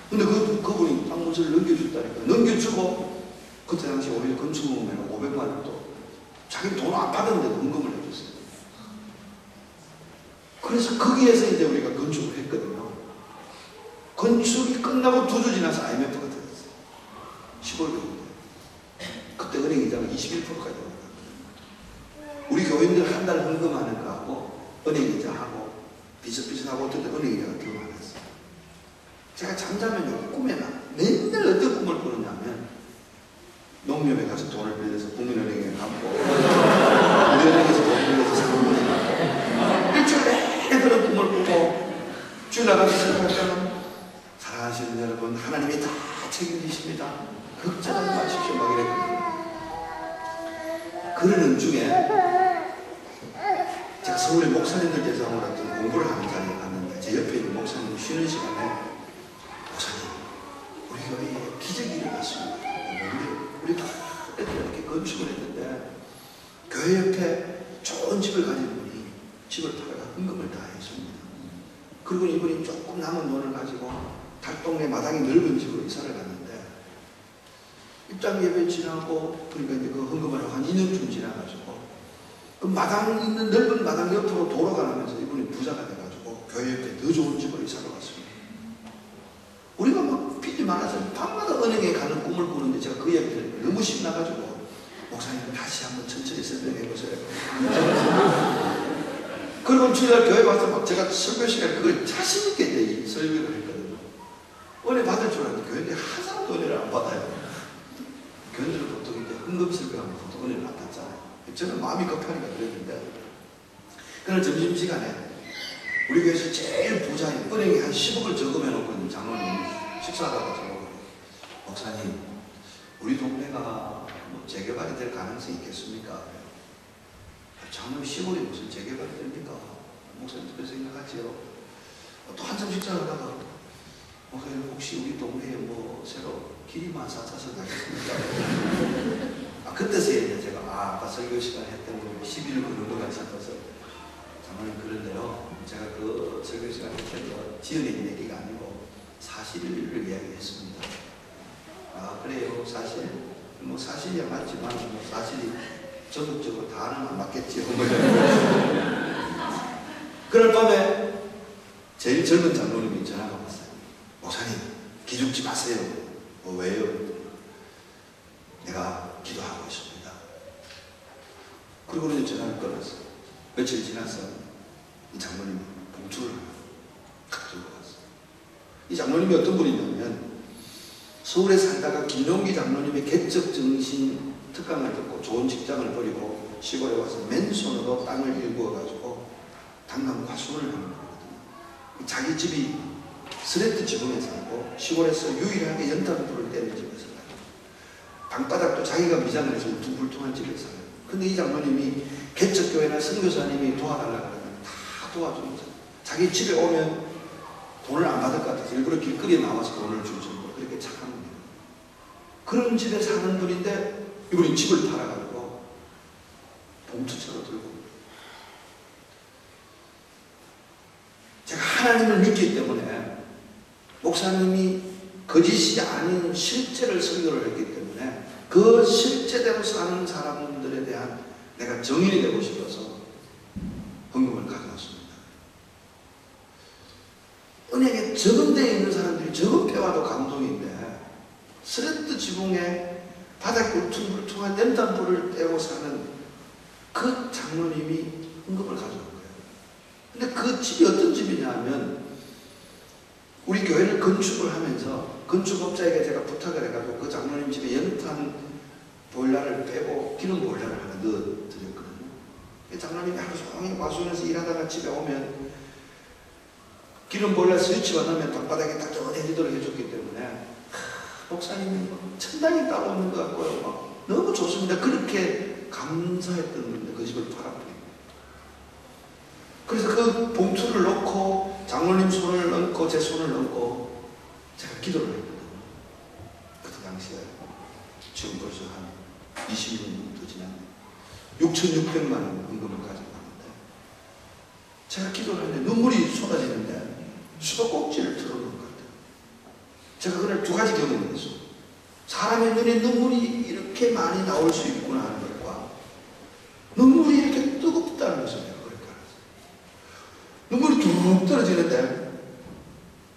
근데 그분이 땅 문서를 넘겨줬다니까. 넘겨주고 그때 당시 오히려 건축물에는 500만 원도 자기 돈 안 받았는데도 헌금을 해줬어요. 그래서 거기에서 이제 우리가 건축을 했거든요. 건축이 끝나고 2주 지나서 IMF가 터졌어요. 10월 경우에. 그때 은행 이자가 21%까지 올라갔거든요. 우리 교인들 한 달 헌금하는 거하고 은행 이자하고 비슷비슷하고 어떤 때 은행 이자가 더 많았어요. 제가 잠자면요 꿈에 맨날 어떤 꿈을 꾸느냐면 농협에 가서 돈을 빌려서 국민은행에 갚고 우리은행에서 돈을 빌려서 사는 일주일 내내 그런 꿈을 꾸고 주일 나가서 생각할 때는 사랑하시는 여러분 하나님이 다 책임지십니다. 걱정하지 마십시오 막 이랬거든요. 그러는 중에 제가 서울에 목사님들 대상으로 어떤 공부를 하는 자리에 갔는데 제 옆에 있는 목사님이 쉬는 시간에 목사님 우리 교회에 기적이 일어났습니다. 우리가 이렇게 건축을 했는데 교회 옆에 좋은 집을 가진 분이 집을 팔아가 헌금을 다 했습니다. 그리고 이분이 조금 남은 돈을 가지고 달동네 마당이 넓은 집으로 이사를 갔는데 입장 예배 지나고 그러니까 이제 그 헌금을 하고 한 2년쯤 지나가지고 그 마당 있는 넓은 마당 옆으로 도로가 나면서 이분이 부자가 돼가지고 교회 옆에 더 좋은 집으로 이사를 갔습니다. 우리가 막 빚이 많아서 밤마다 은행에 가는 꿈을 꾸는데 제가 그 이야기를 너무 신나가지고 목사님 다시 한번 천천히 설명해보세요. 그리고 주일날 교회 와서 막 제가 설교 시간에 그걸 자신있게 이제 설교를 했거든요. 은혜 받을 줄 알았는데 교회들이 한 사람도 은혜를 안 받아요. 교회들은 보통 이제 헌금 설교하면 보통 은혜를 안 받잖아요. 저는 마음이 급하니까 그랬는데 그날 점심시간에 우리 교회에서 제일 부자인 은행에 한 10억을 저금해놓고 있는 장로님이 식사하다가 저보고 목사님 우리 동네가 뭐 재개발이 될 가능성이 있겠습니까? 장로님 10억이 무슨 재개발이 됩니까? 목사님 그렇게 생각하지요? 또 한참 식사하다가 목사님 혹시 우리 동네에 뭐 새로 길이만 쌓아서 나겠습니까? 그때서야 이제 제가 아까 설교 시간에 했던 거 11일 그런 거가 있어서 장로님 그런데요 제가 그 설교 시간에 했던 거 지어낸 얘기가 아니고 사실을 이야기했습니다. 아 그래요 사실 뭐 사실이야 맞지만 뭐 사실이 전국적으로 다는 안 맞겠지요. 그날 밤에 제일 젊은 장로님이 전화가 왔어요. 목사님 기죽지 마세요. 왜요? 내가 기도하고 있습니다. 그리고 이제 전화를 끊었어요. 며칠 지나서 이 장로님이 봉투를 탁 들고 왔어요. 이 장로님이 어떤 분이냐면 서울에 살다가 김용기 장로님의 개척 정신 특강을 듣고 좋은 직장을 버리고 시골에 와서 맨손으로 땅을 일구어가지고 당감 과수원을 하는 거거든요. 자기 집이 스레트 지붕에 살고 시골에서 유일하게 연탄불을 떼는 집에 살아요. 방바닥도 자기가 미장을 해서 울퉁불퉁한 집에 살아요. 근데 이 장로님이 개척교회나 선교사님이 도와달라고 하면 다 도와줍니다. 자기 집에 오면 돈을 안 받을 것 같아서 일부러 길거리에 나와서 돈을 줄 정도로 그렇게 착한 분이에요. 그런 집에 사는 분인데 이분이 집을 팔아가지고 봉투처럼 들고 제가 하나님을 믿기 때문에 목사님이 거짓이 아닌 실제를 설교를 했기 때문에 그 실제대로 사는 사람들에 대한 내가 정인이 되고 싶어서 헌금을 가져왔습니다. 이게 적은 데에 있는 사람들이 적은 배와도 감동인데 스레트 지붕에 바닥 울퉁불퉁한 연탄불을 떼고 사는 그 장로님이 헌금을 가져온 거예요. 근데 그 집이 어떤 집이냐 하면 우리 교회를 건축을 하면서 건축업자에게 제가 부탁을 해가지고 그 장로님 집에 연탄 보일러를 빼고 기름 보일러를 하나 넣어드렸거든요. 장로님이 하루 종일 과수원에서 일하다가 집에 오면 기름 보일러 스위치만 넣으면 방바닥에 따뜻해지도록 해줬기 때문에 목사님이 천당에 따라오는 것 같고요. 막 너무 좋습니다. 그렇게 감사했던 건데 그 집을 팔아버립니다. 그래서 그 봉투를 넣고 장로님 손을 얹고 제 손을 얹고 제가 기도를 했거든요. 그때 당시에 지금 벌써 한 20년 정도 지났네. 6,600만 원 헌금을 가져갔는데 제가 기도를 했는데 눈물이 쏟아지는데 수도꼭지를 틀어놓은 것 같아요. 제가 그날 두 가지 경험을 했어요. 사람의 눈에 눈물이 이렇게 많이 나올 수 있구나 하는 것과 눈물이 이렇게 뜨겁다는 것을 내가 그렇게 알았어요. 눈물이 뚝 떨어지는데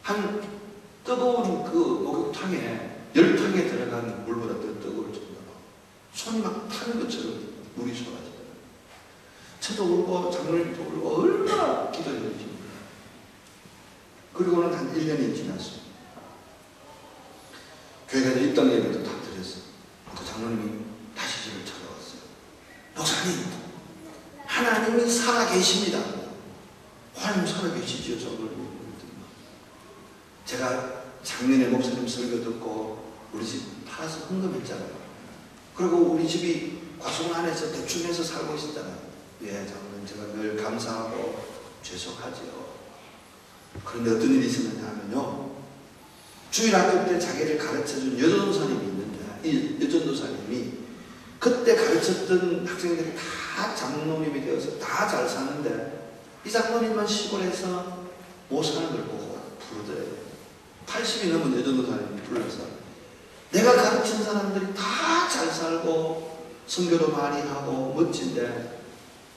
한 뜨거운 그 목욕탕에 열탕에 들어간 물보다 더 뜨거울 정도로 손이 막 타는 것처럼 물이 쏟아지더라고요. 저도 울고 장로님도 울고 얼마나 기도했는지. 그리고는 한 1년이 지났어요. 교회가 이제 입당 예배도 다 드렸어요. 그 장로님이 다시 저를 찾아왔어요. 목사님, 하나님이 살아계십니다. 하나님 살아계시지요, 장로님. 제가 작년에 목사님 설교 듣고 우리 집 팔아서 헌금했잖아요. 그리고 우리 집이 과수원 안에서 대충해서 살고 있었잖아요. 예, 장로님, 제가 늘 감사하고 죄송하지요. 그런데 어떤 일이 있었느냐 하면요. 주일학교 때 자기를 가르쳐준 여전도사님이 있는데 이 여전도사님이 그때 가르쳤던 학생들이 다 장로님이 되어서 다 잘 사는데 이 장로님만 시골에서 못 사는 걸 보고 부르더래요. 80이 넘은 여전도사님이 불러서 내가 가르친 사람들이 다 잘 살고 선교도 많이 하고 멋진데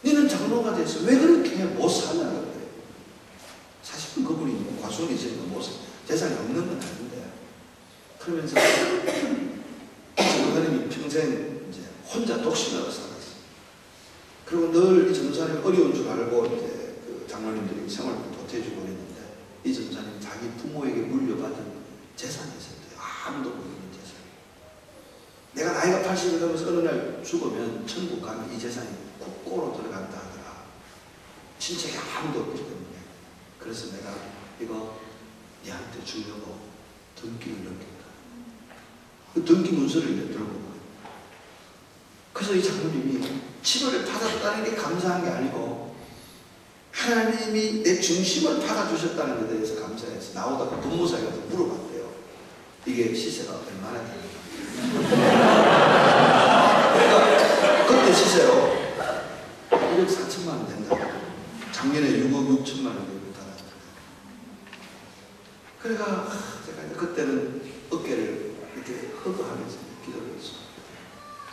너는 장로가 돼서 왜 그렇게 못 사냐고 그래요. 사실은 그분이 뭐 과수원이 있으니까 못 사. 재산이 없는 건 아닌데 그러면서 전도사님이 평생 이제 혼자 독신으로 살았어요. 그리고 늘 이 전도사님 어려운 줄 알고 이제 그 장로님들이 생활을 보태주고 그랬는데 이 전도사님 자기 부모에게 물려받은 재산이 있었대요. 아무도 모르는 재산. 내가 나이가 80이 되면서 어느 날 죽으면 천국 가면 이 재산이 국고로 들어간다 하더라. 친척이 아무도 없기 때문에. 그래서 내가 이거 얘한테 주려고 등기를 넣겠다. 그 등기 문서를 들고 그래서 이 장로님이 치료를 받았다는 게 감사한 게 아니고 하나님이 내 중심을 받아주셨다는 것에 대해서 감사해서 나오다가 법무사에 가서 물어봤대요. 이게 시세가 얼마나 되는가. 그러니까 그때 시세로 1억 4천만 원 된다고. 작년에 6억 6천만 원 그러니까 제가 그때는 어깨를 이렇게 허거하면서 기도를 했어요.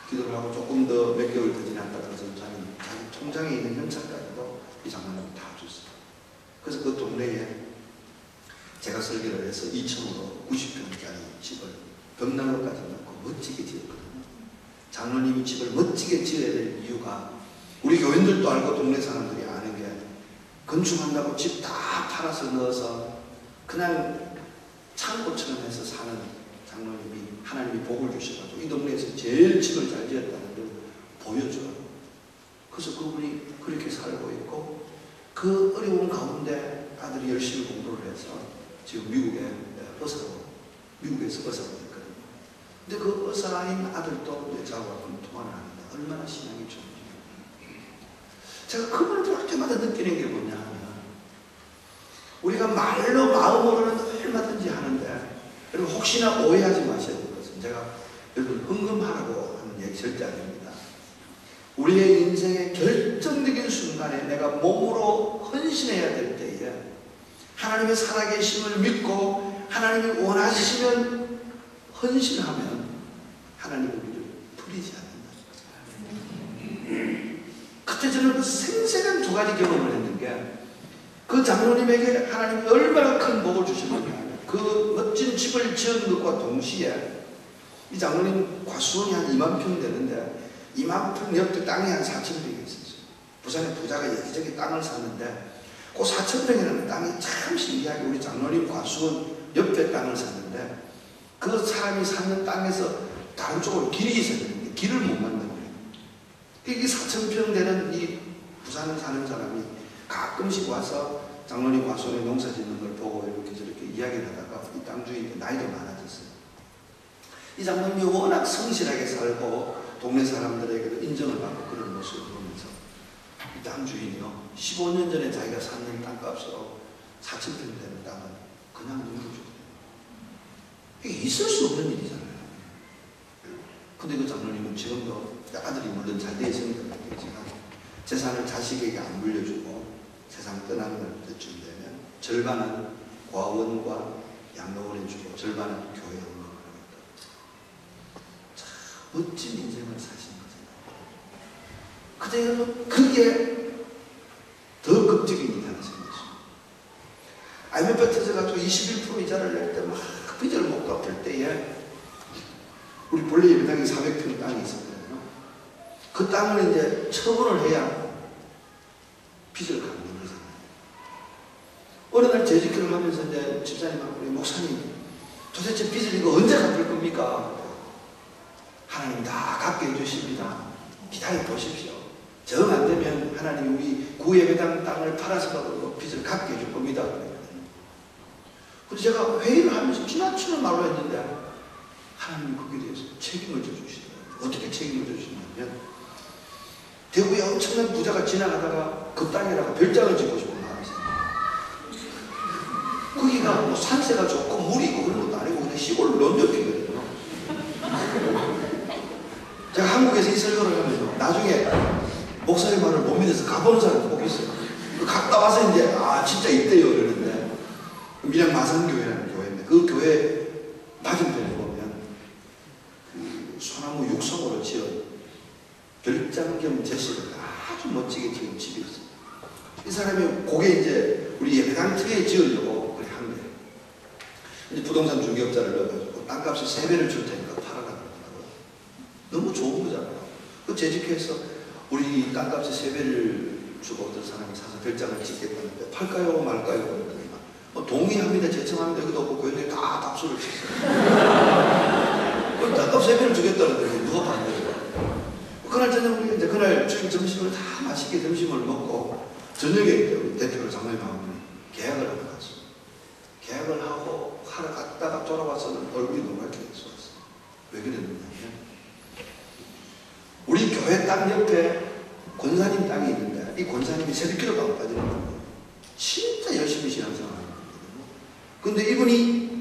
기도를 하고 조금 더 몇 개월 더 지났다가 전사님 자기 통장에 있는 현찰까지도 이 장로님이 다 줬어요. 그래서 그 동네에 제가 설계를 해서 2층으로 90평짜리 집을 벽난로까지 넣고 멋지게 지었거든요. 장로님이 집을 멋지게 지어야 될 이유가 우리 교인들도 알고 동네 사람들이 아는 게 건축한다고 집 다 팔아서 넣어서 그냥 창고처럼 해서 사는 장로님이 하나님이 복을 주셔가지고 이 동네에서 제일 집을 잘 지었다는 걸 보여줘요. 그래서 그분이 그렇게 살고 있고 그 어려운 가운데 아들이 열심히 공부를 해서 지금 미국에서 의사로 있거든요. 근데 그 의사인 아들도 이제 저하고 통화를 하는데 얼마나 신앙이 좋은지. 제가 그분을 볼 때마다 느끼는 게 뭐냐 하면 우리가 말로 마음으로는 얼마든지 하는데 여러분 혹시나 오해하지 마셔야 될 것은 제가 여러분 헌금하라고 하는 얘기 절대 아닙니다. 우리의 인생의 결정적인 순간에 내가 몸으로 헌신해야 될 때에 하나님의 살아계심을 믿고 하나님이 원하시면 헌신하면 하나님은 우리를 버리지 않는다. 그때 저는 그 생생한 두 가지 경험을 했는 게 그 장로님에게 하나님이 얼마나 큰 복을 주셨느냐. 그 멋진 집을 지은 것과 동시에 이 장로님 과수원이 한 2만 평 되는데 2만 평 옆에 땅이 한 4,000평이 있었어요. 부산에 부자가 여기저기 땅을 샀는데 그 4,000평이라는 땅이 참 신기하게 우리 장로님 과수원 옆에 땅을 샀는데 그 사람이 사는 땅에서 다른 쪽으로 길이 있었는데 길을 못 만든 거예요. 이게 4,000평 되는 이 부산에 사는 사람이 가끔씩 와서 장로님 과수원에 농사 짓는 걸 보고 이렇게 저렇게 이야기를 하다가 이 땅 주인이 나이도 많아졌어요. 이 장로님이 워낙 성실하게 살고 동네 사람들에게도 인정을 받고 그런 모습을 보면서 이 땅 주인이요 15년 전에 자기가 샀는 땅값으로 4,000평 되는 땅을 그냥 넘겨주거든요. 이게 있을 수 없는 일이잖아요. 근데 그 장로님은 지금도 아들이 물론 잘 되어 있으니까 그렇겠지만 재산을 자식에게 안 물려주고 세상 떠나는 때쯤 되면 절반은 과원과 양로원에 주고 절반은 교회 양로원에 합니다. 참 멋진 인생을 사신 거잖아요. 그때는 그게 더 극적인 일이 하나 생겼어요. IMF가 터져가지고 21% 이자를 낼 때 막 빚을 못 갚을 때에 우리 본래 예배당에 400평 땅이 있었거든요. 그 땅을 이제 처분을 해야 빚을 갚는 거잖아요. 어느 날 재직회를 하면서 이제 집사님하고 우리 목사님 도대체 빚을 이거 언제 갚을 겁니까? 하나님 다 갚게 해주십니다. 기다려 보십시오. 정 안 되면 하나님 우리 구예배당 땅을 팔아서라도 빚을 갚게 해줄 겁니다. 그래서 제가 회의를 하면서 지나치는 말로 했는데 하나님이 거기에 대해서 책임을 져주시더라고요. 어떻게 책임을 져주시냐면 대구에 엄청난 부자가 지나가다가 그 땅에다가 별장을 짓고 싶은 마음이 있어요. 거기가 뭐 산세가 좋고 물이 있고 그런 것도 아니고 그냥 시골 논옆이거든요. 제가 한국에서 이 설교를 하면서 나중에 목사님 말을 못 믿어서 가보는 사람이 꼭 있어요. 갔다 와서 이제 진짜 있대요 그러는데 밀양 마산교회라는 교회인데 그 교회 맞은편에 보면 그 소나무 육성으로 지은 별장 겸 제실을 아주 멋지게 지은 집이 있어요. 이 사람이 그게 이제 우리 예배당 특에 지으려고 그래 한 거예요. 이제 부동산 중개업자를 넣어가지고 땅값을 3배를 줄 테니까 팔아라 그러더라고요. 너무 좋은 거잖아요. 그 재직해서 우리 땅값의 3배를 주고 어떤 사람이 사서 별장을 짓겠다는데 팔까요 말까요? 그러더니 동의합니다, 제청합니다. 여기도 없고 교회들이 다 박수를 쳤어요. 그럼 땅값 3배를 주겠다는데 누가 반대해요? 그날 저녁 우리가 이제 그날 주인 점심을 다 맛있게 점심을 먹고 저녁에 우리 대표를 장로님하고 계약을 하러 갔어요. 계약을 하고 하러 갔다가 돌아와서는 얼굴이 노랗게 됐었어요. 왜 그랬느냐면 우리 교회 땅 옆에 권사님 땅이 있는데 이 권사님이 새벽기도가 안 빠지는 거예요. 진짜 열심히 신앙생활 하는 거거든요. 근데 이분이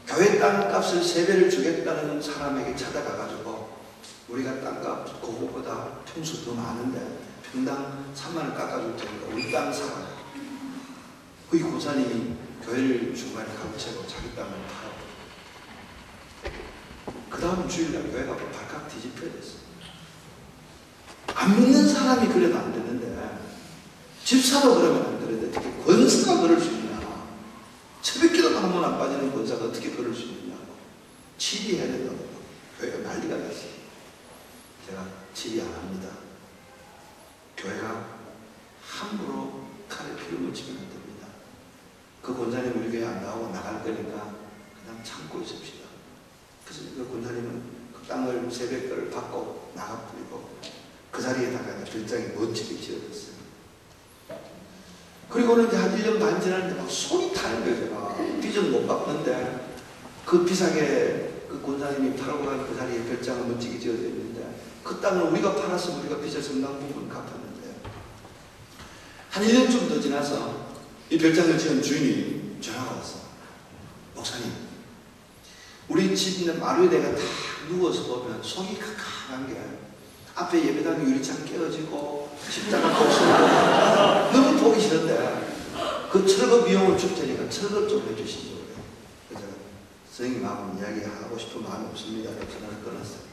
교회 땅값을 3배를 주겠다는 사람에게 찾아가가지고 우리가 땅값 그거보다 평수 더 많은데 평당 3만 원 깎아줄 테니까 우리 땅 사라. 그 권사님이 교회를 중간에 가로채고 자기 땅을 팔아. 그 다음 주일날 교회가 발칵 뒤집혀야 됐어요. 안 믿는 사람이 그래도 안 되는데 집사도 그러면 안 되는데 어떻게 권사가 그럴 수 있냐. 새벽기도도 한 번 안 빠지는 권사가 어떻게 그럴 수 있냐고 치리해야 된다고 교회가 난리가 났어요. 제가 치리 안 합니다. 교회가 함부로 칼에 피를 묻히면 안 됩니다. 그 권사님 우리 교회 안 나오고 나갈 거니까 그냥 참고 있읍시다. 그래서 그 권사님은 그 땅을 300배를 받고 나가버리고 그 자리에다가 별장이 멋지게 지어졌어요. 그리고는 이제 한 1년 반 지났는데 막 손이 타는 거예요. 제가 빚은 못 갚는데 그 비싸게 그 권사님이 팔고 간 그 자리에 별장은 멋지게 지어져 있는데 그 땅을 우리가 팔았으면 우리가 빚을 상당 부분 갚았는데 한 1년쯤 더 지나서 이 별장을 지은 주인이 전화가 왔어. 목사님, 우리 집 있는 마루에 내가 다 누워서 보면 속이 캄캄한 게 앞에 예배당 유리창 깨어지고 십자가 없어지고 너무 보기 싫은데 그 철거 비용을 줄 테니까 철거 좀 해주시죠. 그래서 선생님하고 이야기하고 싶은 마음이 없습니다. 전화를 끊었어요.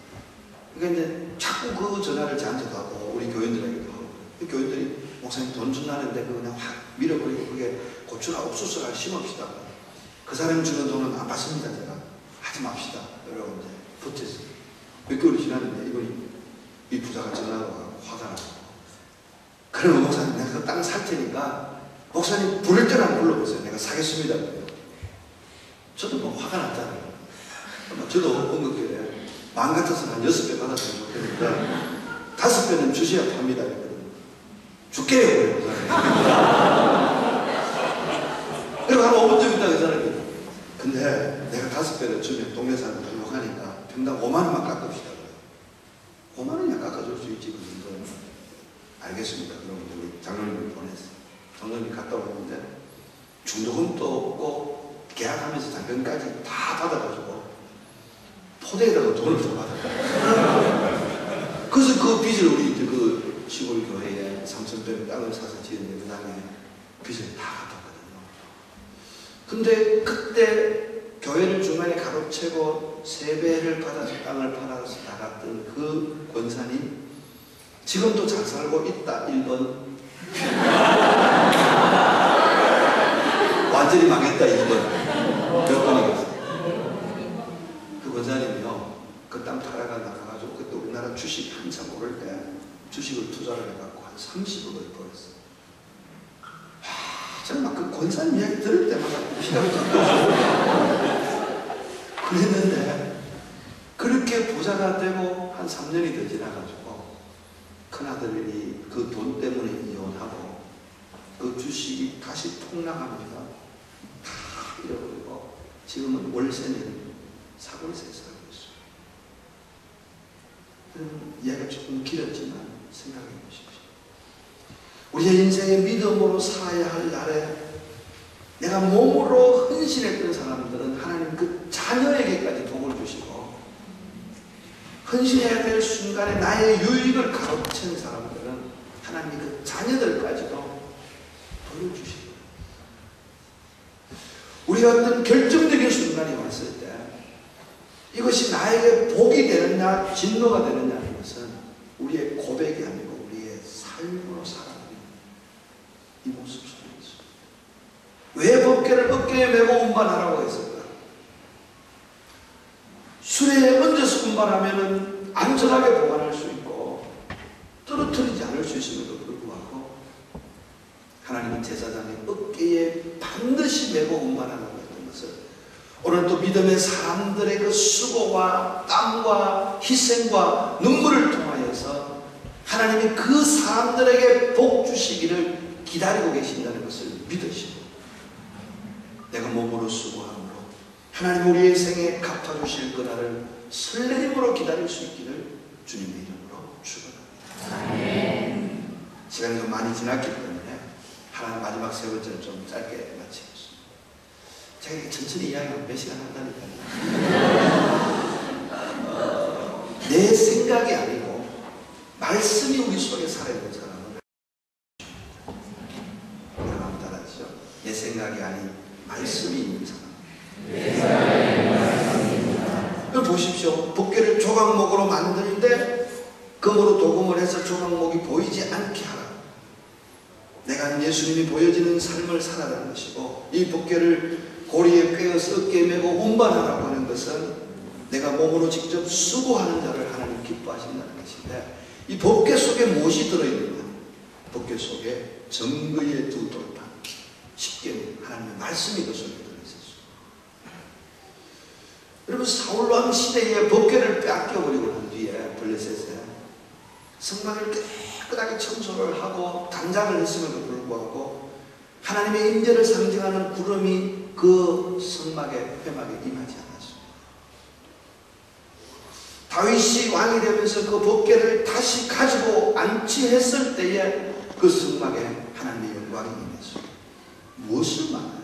그러니까 이제 자꾸 그 전화를 저한테도 하고 우리 교인들에게도 하고 그 교인들이 목사님 돈 준다는데 그거 그냥 확 밀어버리고 그게 고추나 옥수수를 심읍시다. 그 사람이 주는 돈은 안 받습니다. 제가 하지 맙시다. 여러분 이제 붙였어요. 몇 개월이 지났는데 이분이 이 부자가 전화가 와서 화가 나고, 그러면 목사님 내가 그 땅 살 테니까 목사님 부를 때는 안 불러보세요. 내가 사겠습니다. 저도 뭐 화가 났잖아요. 저도 언급길래 마음 같아서는 한 6배 받았으면 좋겠는데 5배는 주셔야 팝니다. 줄게요. 그리고 한 5분쯤 있다가 그 사람이, 근데 내가 5배를 주면 동네 사람들 욕하니까 평당 5만 원만 깎읍시다. 5만 원이야 깎아줄 수 있지. 그런데 알겠습니다. 그럼 우리 장로님을 보냈어요. 장로님이 갔다 왔는데 중도금도 없고 계약하면서 잔금까지 다 받아가지고 포대에다가 돈을 더 받았어요. 그래서 그 빚을 우리 이제 그 시골 교회에 3,000평 땅을 사서 지은 그 당에 빚을 다 갚았거든요. 근데 그때 교회를 중간에 가로채고 3배를 받아서 땅을 팔아서 나갔던 그 권사님 지금도 잘 살고 있다. 1번 완전히 망했다. 2번 몇 번이겠어요. 그 권사님이요 그 땅 팔아가 나가가지고 그때 우리나라 주식 한참 오를 때 주식을 투자를 해갖고 한 30억을 벌었어요. 저는 막 그 권사님 이야기 들을 때마다 피가 그랬는데 그렇게 부자가 되고 한 3년이 더 지나가지고 큰아들이 그 돈 때문에 이혼하고 그 주식이 다시 폭락합니다. 다 잃어버리고 지금은 월세는 사골세에 살고 있어요. 이야기가 조금 길었지만 생각해 보십시오. 우리의 인생의 믿음으로 살아야 할 날에 내가 몸으로 헌신했던 사람들은 하나님 그 자녀에게까지 복을 주시고, 헌신해야 될 순간에 나의 유익을 가로챈 사람들은 하나님이 그 자녀들까지도 복을 주시고, 우리가 어떤 결정적인 순간이 왔을 때 이것이 나에게 복이 되느냐 진노가 되느냐 하는 것은 우리의 고백이 아니고 우리의 삶으로 살아가는 이 모습 속에서 왜 법궤를 어깨에 메고 운반하라고 했을까? 수레에 얹어서 운반하면 안전하게 보관할 수 있고 떨어뜨리지 않을 수 있음에도 불구하고 하나님은 제사장의 어깨에 반드시 메고 운반하라고 했던 것을 오늘 또 믿음의 사람들의 그 수고와 땀과 희생과 눈물을 통하여서 하나님이 그 사람들에게 복 주시기를 기다리고 계신다는 것을 믿으시고, 내가 몸으로 수고함으로 하나님 우리의 생에 갚아주실 그날을 설레임으로 기다릴 수 있기를 주님의 이름으로 축원합니다. 시간이 좀 많이 지났기 때문에 하나님 마지막 3번째를 좀 짧게 마치겠습니다. 제가 이렇게 천천히 이야기하면 몇 시간 한다니까요. 내 생각이 아니고 말씀이 우리 속에 살아있는 사람은 여러분 잘 아시죠? 내 생각이 아닌 말씀이 있는 사람. 여러분 보십시오. 법궤를 조각목으로 만드는데 금으로 도금을 해서 조각목이 보이지 않게 하라. 내가 예수님이 보여지는 삶을 살아가는 것이고, 이 법궤를 고리에 꿰어서 어깨에 메고 운반하라고 하는 것은 내가 몸으로 직접 수고하는 자를 하나님 기뻐하신다는 것인데, 이 법궤 속에 무엇이 들어있느냐? 법궤 속에 정의의 2돌판, 십계명, 하나님의 말씀이 그 속에 들어있었어요. 여러분 사울왕 시대에 법궤를 빼앗겨버리고 난 뒤에 블레셋에 성막을 깨끗하게 청소를 하고 단장을 했음에도 불구하고 하나님의 임재를 상징하는 구름이 그 성막의 회막에 임하지 않았습니다. 다윗이 왕이 되면서 그 법궤를 다시 가지고 안치했을 때에 그 성막에 하나님의 영광이 임했습니다. 무엇을 말하느냐?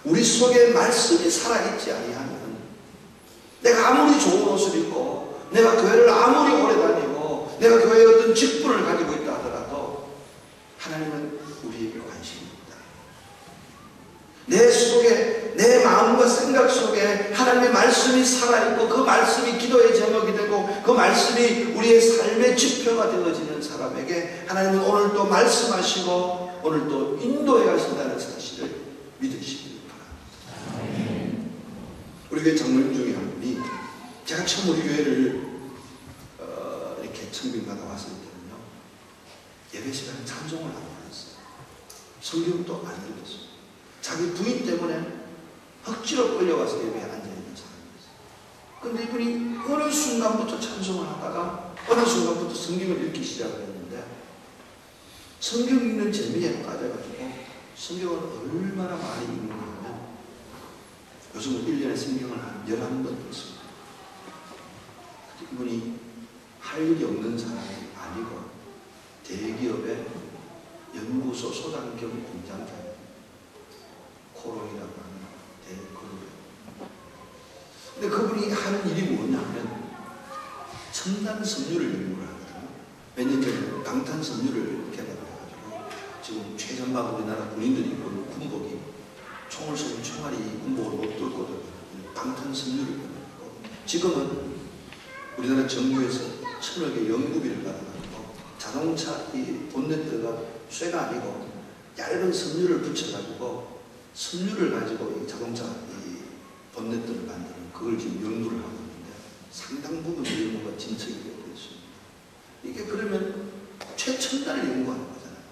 우리 속에 말씀이 살아있지 아니하면 내가 아무리 좋은 옷을 입고 내가 교회를 아무리 오래 다니고 내가 교회에 어떤 직분을 가지고 있다 하더라도 하나님은 우리에게 관심이 없다. 내 속에, 내 마음과 생각 속에 하나님의 말씀이 살아있고 그 말씀이 기도의 제목이 되고 그 말씀이 우리의 삶의 지표가 되어지는 사람에게 하나님은 오늘 또 말씀하시고 오늘 또 인도해 가신다는 사실을 믿으시기 바랍니다. 우리 교회 장로님 중에 한 분이 제가 처음 우리 교회를 이렇게 청빙받아 왔을 때는요, 예배 시간에 찬송을 안 했어요. 성경도 안 읽었어요. 자기 부인 때문에 억지로 끌려와서 예배에 앉아있는 사람이었어요. 근데 이분이 어느 순간부터 찬송을 하다가 어느 순간부터 성경을 읽기 시작을 했는데 성경 읽는 재미에 빠져가지고 성경을 얼마나 많이 읽는 거냐면 요즘은 1년에 성경을 한 11번 읽습니다. 이분이 할 일이 없는 사람이 아니고 대기업의 연구소 소장 겸 공장장 코롱이라고 하는 대그룹. 근데 그분이 하는 일이 뭐냐면 첨단 섬유를 연구를 하거든요. 몇 년 전에 방탄 섬유를 개발해가지고 지금 최전방 우리나라 군인들이 입는 군복이 총을 쏘면 총알이 군복을 못 뚫고 방탄 섬유를 개발하고 지금은 우리나라 정부에서 1000억의 연구비를 받아가지고 자동차 이 본네트가 쇠가 아니고 얇은 섬유를 붙여가지고 섬유를 가지고 이 자동차 이 본네트를 만드는 그걸 지금 연구를 하고 있는데 상당 부분 연구가 진척이 되어 있습니다. 이게 그러면 최첨단을 연구하는 거잖아요.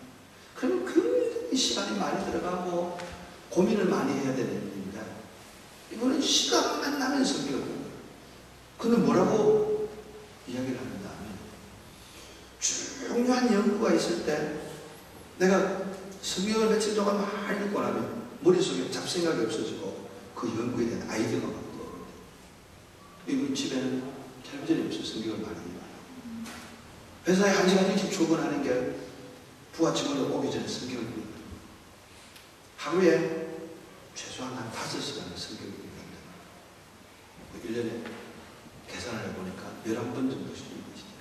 그러면 굉장히 시간이 많이 들어가고 고민을 많이 해야 되는 일인데 이거는 시간만 나면 성경을 보는 거예요. 근데 뭐라고 이야기를 하는가 하면 중요한 연구가 있을 때 내가 성경을 며칠 동안 많이 읽고 나면 머릿속에 잡생각이 없어지고 그 연구에 대한 아이디어가 막 떠오르는데 이분 집에는 텔레비전이 없어요. 성경을 많이 읽어요. 회사에 1시간 일찍 출근하는 게 부하 직원이 오기 전에 성경을 읽어요. 하루에 최소한 한 5시간을 성경을 읽는다. 1년에 계산을 해보니까 11번 정도씩 읽으시죠.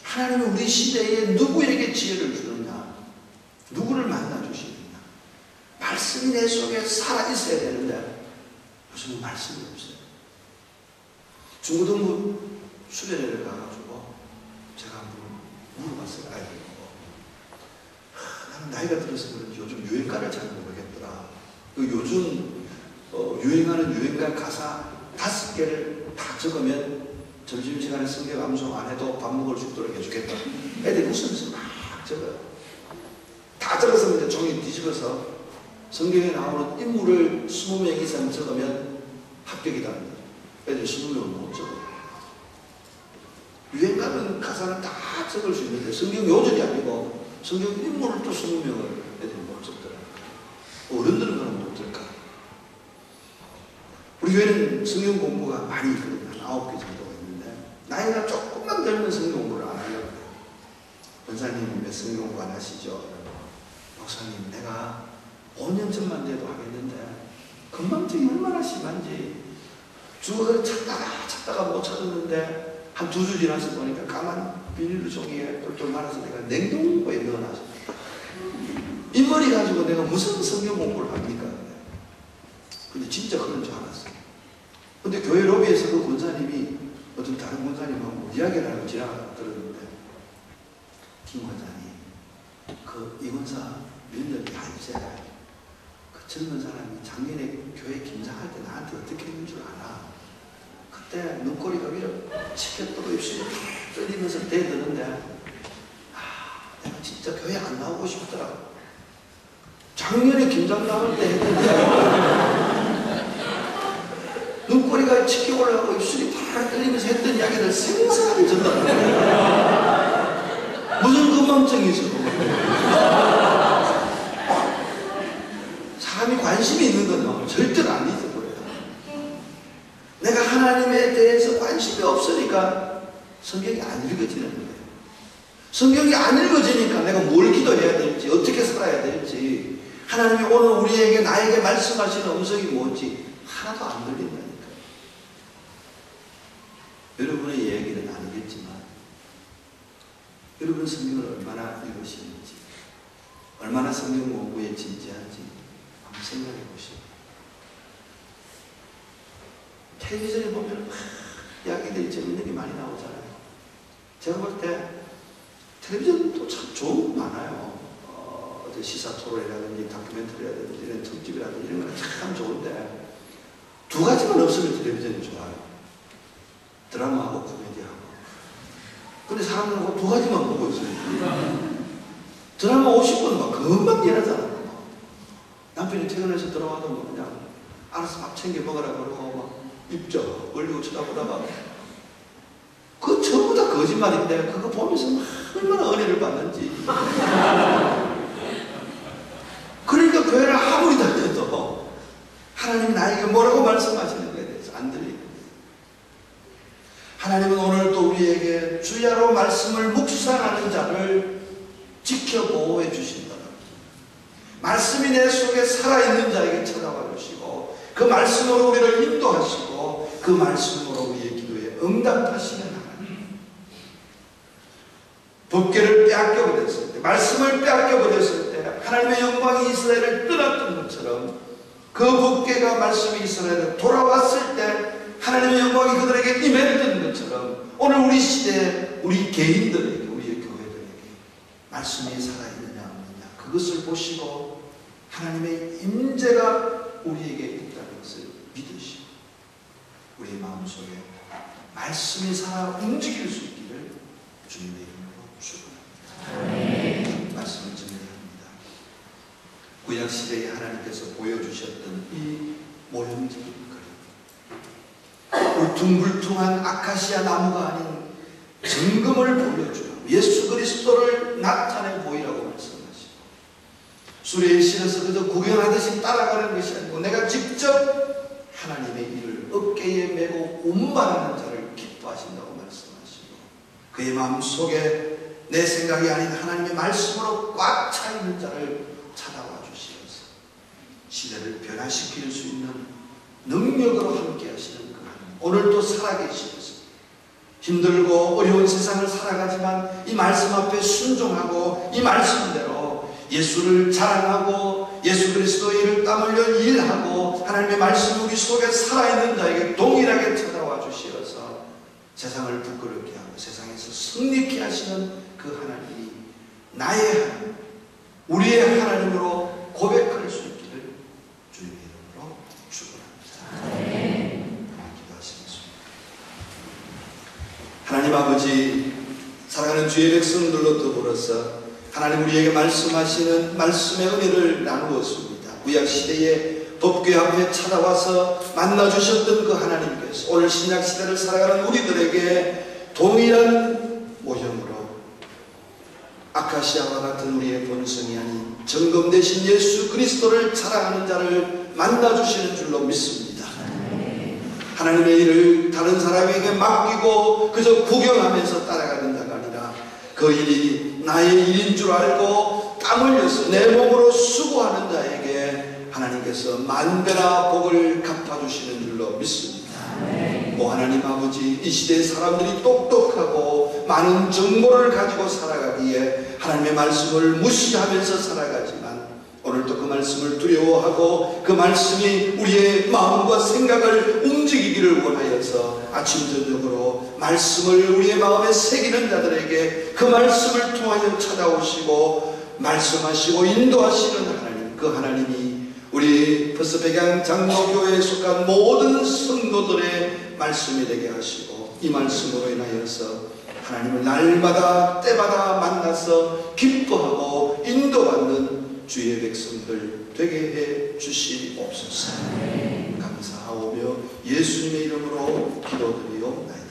하나님은 우리 시대에 누구에게 지혜를 주느냐, 누구를 만나 주시느냐. 말씀이 내 속에 살아있어야 되는데 요즘은 말씀이 없어요. 중고등부 수련회를 가가지고 제가 한번 물어봤어요. 아이들 보고 나는 나이가 들어서 그런지 요즘 유행가를 잘 모르겠더라. 그 요즘 유행하는 유행가 가사 5개를 다 적으면 점심시간에 성경 암송 안 해도 밥 먹을 수 있도록 해주겠다. 애들이 웃으면서 막 적어요. 다 적어서 이제 종이 뒤집어서 성경에 나오는 인물을 20명 이상 적으면 합격이다. 애들이 20명을 못 적어요. 유행가는 가사는 다 적을 수 있는데 성경 요절이 아니고 성경 인물을 또 20명을 애들이 못 적더라고요. 어른들은 그럼 못 적을까? 우리 교회는 성경 공부가 많이 있거든요. 한 9개 정도가 있는데 나이가 조금만 들면 성경 공부를 안 하려고 해요. 권사님 왜 성경 공부 안 하시죠? 목사님 내가 5년 전만 돼도 하겠는데 건망증이 얼마나 심한지 주어를 찾다가 못 찾았는데 한 2주 지나서 보니까 까만 비닐로 종이에 똘똘 말아서 내가 냉동고에 넣어놨어. 이 머리 가지고 내가 무슨 성경 공부를 합니까? 근데 진짜 그런 줄 알았어요. 근데 교회 로비에서 그 권사님이 어떤 다른 권사님하고 이야기를 하고 지나가다 들었는데 김 권사님 이 권사 몇 년이 알제 그 젊은 사람이 작년에 교회 김장할 때 나한테 어떻게 했는 줄 알아? 그때 눈꼬리가 위로 치켜뜨고 입술이 떨리면서 대드는데 내가 진짜 교회 안 나오고 싶더라. 작년에 김장 나올 때 했던 눈꼬리가 치켜 올라가고 입술이 팍 떨리면서 했던 이야기를 생생하게 전달합니다. 무슨 건망증이 있어? 사람이 관심이 있는 건 절대로 안 잊어버려요. 내가 하나님에 대해서 관심이 없으니까 성경이 안 읽어지는 거예요. 성경이 안 읽어지니까 내가 뭘 기도해야 될지 어떻게 살아야 될지 하나님이 오늘 우리에게 나에게 말씀하시는 음성이 뭔지 하나도 안 들린다니까요. 여러분의 얘기는 아니겠지만 여러분 성경을 얼마나 읽으시는지 얼마나 성경 공부에 진지한지 한번 생각해 보시고 텔레비전에 보면 이야기들이 재밌는 게 많이 나오잖아요. 제가 볼 때 텔레비전도 참 좋은 거 많아요. 어떤 시사 토론이라든지 다큐멘터리라든지 이런 특집이라든지 이런 거는 참 좋은데 두 가지만 없으면 텔레비전이 좋아요. 드라마하고 코미디하고. 근데 사람들은 그 두 가지만 보고 있어요. 드라마 50분 막 금방 지나잖아. 남편이 퇴근해서 들어와도 뭐 그냥 알아서 밥 챙겨 먹으라 그러고 막 입적 올리고 쳐다보다가 그 전부 다 거짓말인데 그거 보면서 얼마나 은혜를 받는지. 그러니까 교회를 아무리 다녀도 하나님이 나에게 뭐라고 말씀하시는 거에 대해서 안 들리거든요. 하나님은 오늘 또 우리에게 주야로 말씀을 묵상하는 자를 지켜 보호해 주신다. 말씀이 내 속에 살아있는 자에게 찾아와 주시고 그 말씀으로 우리를 인도하시고 그 말씀으로 우리의 기도에 응답하시는 하나님. 법궤를 빼앗겨버렸을 때, 말씀을 빼앗겨버렸을 때 하나님의 영광이 이스라엘을 떠났던 것처럼 그 법궤가 말씀이 이스라엘에 돌아왔을 때 하나님의 영광이 그들에게 임했던 것처럼 오늘 우리 시대에 우리 개인들에게, 우리의 교회들에게 말씀이 살아있느냐 없느냐 그것을 보시고 하나님의 임재가 우리에게 있다는 것을 믿으시고 우리의 마음속에 말씀이 살아 움직일 수 있기를 주님의 이름으로 축원합니다. 말씀을 정리합니다. 구약시대에 하나님께서 보여주셨던 이 모형적인 그림, 울퉁불퉁한 아카시아 나무가 아닌 정금을 보여주고 예수 그리스도를 나타내 보이라고 말씀하시고 수레에 실어서 그저 구경하듯이 따라가는 것이 아니고 내가 직접 하나님의 일을 어깨에 메고 운반하는 자를 기뻐하신다고 말씀하시고 그의 마음속에 내 생각이 아닌 하나님의 말씀으로 꽉 차 있는 자를 찾아와 주시면서 시대를 변화시킬 수 있는 능력으로 함께 하시는 그 하나님, 오늘도 살아계시면서 힘들고 어려운 세상을 살아가지만 이 말씀 앞에 순종하고 이 말씀대로 예수를 자랑하고 예수 그리스도의 일을 땀 흘려 일하고 하나님의 말씀이 우리 속에 살아있는 자에게 동일하게 찾아와 주시어서 세상을 부끄럽게 하고 세상에서 승리케 하시는 그 하나님이 나의 하나님, 우리의 하나님으로 고백할 수 있기를 주님의 이름으로 축원합니다. 기도하시겠습니다. 하나님 아버지, 사랑하는 주의 백성들로 더불어서 하나님 우리에게 말씀하시는 말씀의 은혜를 나누었습니다. 구약시대에 법궤 앞에 찾아와서 만나주셨던 그 하나님께서 오늘 신약시대를 살아가는 우리들에게 동일한 모형으로 아카시아와 같은 우리의 본성이 아닌 정금 대신 예수 그리스도를 자랑하는 자를 만나주시는 줄로 믿습니다. 하나님의 일을 다른 사람에게 맡기고 그저 구경하면서 따라가는 자가 아니라 그 일이 나의 일인 줄 알고 땀 흘려서 내 몸으로 수고하는 자에게 하나님께서 만배나 복을 갚아주시는 줄로 믿습니다. 오 하나님 아버지, 이 시대의 사람들이 똑똑하고 많은 정보를 가지고 살아가기에 하나님의 말씀을 무시하면서 살아가지만 오늘도 그 말씀을 두려워하고 그 말씀이 우리의 마음과 생각을 움직이기를 원하여서 아침 저녁으로 말씀을 우리의 마음에 새기는 자들에게 그 말씀을 통하여 찾아오시고 말씀하시고 인도하시는 하나님, 그 하나님이 우리 퍼스백양 장로교회에 속한 모든 성도들의 말씀이 되게 하시고 이 말씀으로 인하여서 하나님을 날마다 때마다 만나서 기뻐하고 인도받는 주의 백성들 되게 해 주시옵소서. 감사하오며 예수님의 이름으로 기도드리옵나이다.